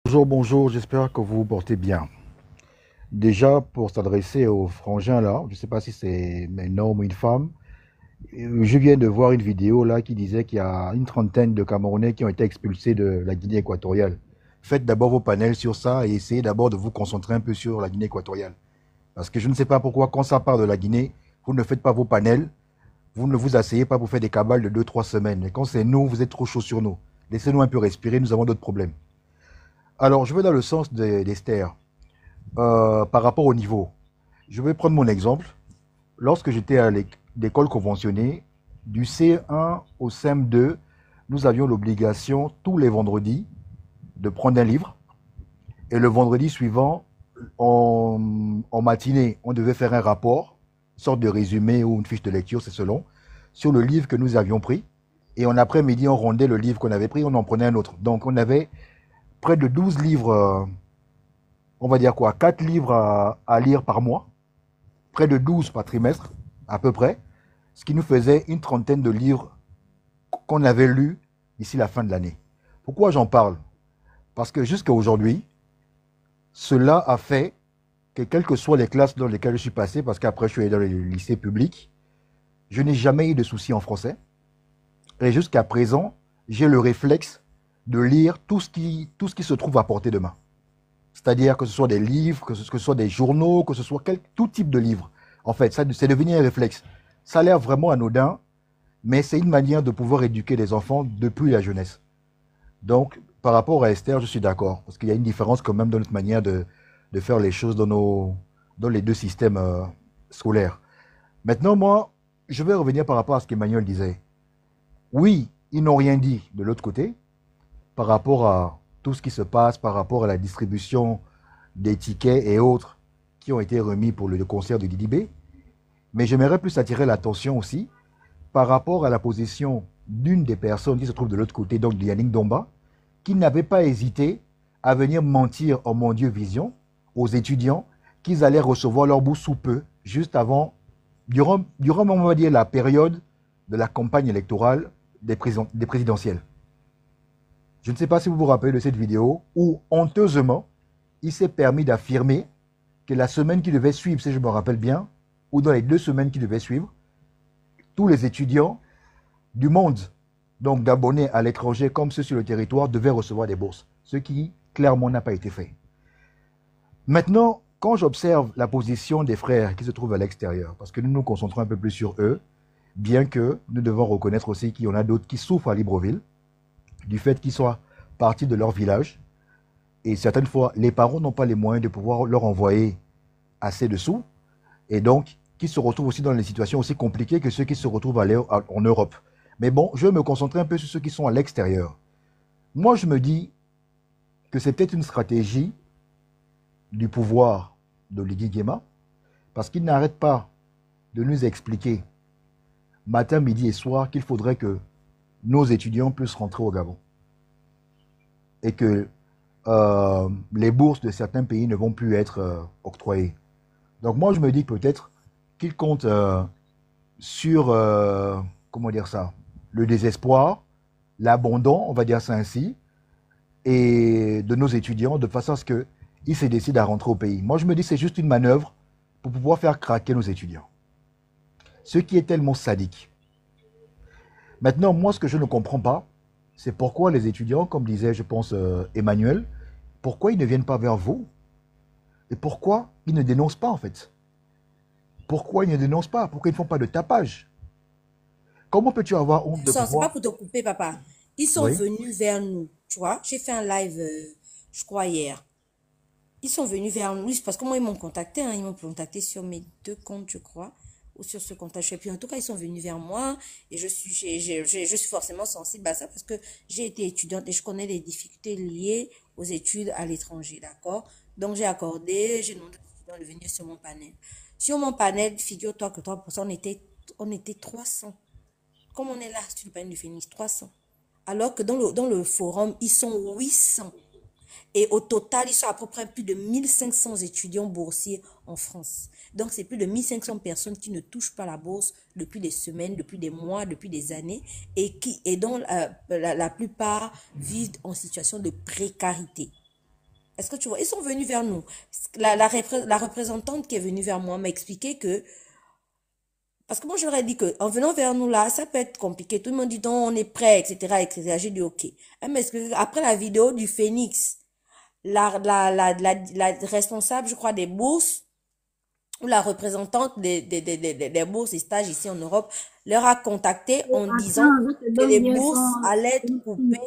Bonjour, j'espère que vous vous portez bien. Déjà, pour s'adresser aux frangins là, je ne sais pas si c'est un homme ou une femme, je viens de voir une vidéo là qui disait qu'il y a une trentaine de Camerounais qui ont été expulsés de la Guinée équatoriale. Faites d'abord vos panels sur ça et essayez d'abord de vous concentrer un peu sur la Guinée équatoriale. Parce que je ne sais pas pourquoi, quand ça part de la Guinée, vous ne faites pas vos panels, vous ne vous asseyez pas pour faire des cabales de 2-3 semaines. Et quand c'est nous, vous êtes trop chaud sur nous. Laissez-nous un peu respirer, nous avons d'autres problèmes. Alors, je vais dans le sens d'Esther. Par rapport au niveau, je vais prendre mon exemple. Lorsque j'étais à l'école conventionnée, du C1 au CM2, nous avions l'obligation tous les vendredis de prendre un livre. Et le vendredi suivant, en matinée, on devait faire un rapport, une sorte de résumé ou une fiche de lecture, c'est selon, sur le livre que nous avions pris. Et en après-midi, on rendait le livre qu'on avait pris, on en prenait un autre. Donc, on avait près de 12 livres, on va dire quoi, 4 livres à lire par mois, près de 12 par trimestre, à peu près, ce qui nous faisait une trentaine de livres qu'on avait lus d'ici la fin de l'année. Pourquoi j'en parle? Parce que jusqu'à aujourd'hui, cela a fait que quelles que soient les classes dans lesquelles je suis passé, parce qu'après je suis allé dans les lycées publics, je n'ai jamais eu de soucis en français. Et jusqu'à présent, j'ai le réflexe de lire tout ce qui se trouve à portée de main. C'est-à-dire que ce soit des livres, que ce soit des journaux, que ce soit tout type de livre. En fait, c'est devenu un réflexe. Ça a l'air vraiment anodin, mais c'est une manière de pouvoir éduquer les enfants depuis la jeunesse. Donc, par rapport à Esther, je suis d'accord, parce qu'il y a une différence quand même dans notre manière de faire les choses dans les deux systèmes scolaires. Maintenant, moi, je vais revenir par rapport à ce qu'Emmanuel disait. Oui, ils n'ont rien dit de l'autre côté, par rapport à tout ce qui se passe, par rapport à la distribution des tickets et autres qui ont été remis pour le concert de Didi B. Mais j'aimerais plus attirer l'attention aussi par rapport à la position d'une des personnes qui se trouve de l'autre côté, donc de Yannick Domba, qui n'avait pas hésité à venir mentir en Mon Dieu Vision aux étudiants qu'ils allaient recevoir leur bourse sous peu, juste avant, durant on va dire, la période de la campagne électorale des présidentielles. Je ne sais pas si vous vous rappelez de cette vidéo où, honteusement, il s'est permis d'affirmer que la semaine qui devait suivre, si je me rappelle bien, ou dans les 2 semaines qui devaient suivre, tous les étudiants du monde, donc d'abonnés à l'étranger comme ceux sur le territoire, devaient recevoir des bourses, ce qui clairement n'a pas été fait. Maintenant, quand j'observe la position des frères qui se trouvent à l'extérieur, parce que nous nous concentrons un peu plus sur eux, bien que nous devons reconnaître aussi qu'il y en a d'autres qui souffrent à Libreville, du fait qu'ils soient partis de leur village, et certaines fois, les parents n'ont pas les moyens de pouvoir leur envoyer assez de sous, et donc, qui se retrouvent aussi dans des situations aussi compliquées que ceux qui se retrouvent en Europe. Mais bon, je vais me concentrer un peu sur ceux qui sont à l'extérieur. Moi, je me dis que c'est peut-être une stratégie du pouvoir de Ligi Nguema, parce qu'il n'arrête pas de nous expliquer matin, midi et soir qu'il faudrait que nos étudiants puissent rentrer au Gabon. Et que les bourses de certains pays ne vont plus être octroyées. Donc moi, je me dis peut-être qu'il compte sur, comment dire ça, le désespoir, l'abandon, on va dire ça ainsi, et de nos étudiants, de façon à ce qu'ils se décident à rentrer au pays. Moi, je me dis que c'est juste une manœuvre pour pouvoir faire craquer nos étudiants. Ce qui est tellement sadique. Maintenant, moi, ce que je ne comprends pas, c'est pourquoi les étudiants, comme disait, je pense, Emmanuel, pourquoi ils ne viennent pas vers vous? Et pourquoi ils ne dénoncent pas, en fait? Pourquoi ils ne dénoncent pas? Pourquoi ils ne font pas de tapage? Comment peux-tu avoir honte de pouvoir... C'est pas pour te couper, papa. Ils sont venus vers nous, tu vois. J'ai fait un live, je crois, hier. Ils sont venus vers nous, parce que moi, ils m'ont contacté. Hein, ils m'ont contacté sur mes 2 comptes, je crois, ou sur ce compte. Et puis, en tout cas, ils sont venus vers moi. Et je suis forcément sensible à ça parce que j'ai été étudiante et je connais les difficultés liées aux études à l'étranger, d'accord? Donc, j'ai demandé aux étudiants de venir sur mon panel. Sur mon panel, figure-toi que 3%, on était 300. Comme on est là sur le panel du Phoenix, 300. Alors que dans le forum, ils sont 800. Et au total, ils sont à peu près plus de 1500 étudiants boursiers en France. Donc, c'est plus de 1500 personnes qui ne touchent pas la bourse depuis des semaines, depuis des mois, depuis des années, et dont la plupart vivent en situation de précarité. Est-ce que tu vois? Ils sont venus vers nous. La représentante qui est venue vers moi m'a expliqué que, parce que moi, je leur ai dit qu'en venant vers nous là, ça peut être compliqué. Tout le monde dit non, on est prêt, etc., etc. J'ai dit ok. Mais après la vidéo du Phoenix, la responsable, je crois, des bourses, ou la représentante des bourses et stages ici en Europe, leur a contacté en disant que les bourses allaient être coupées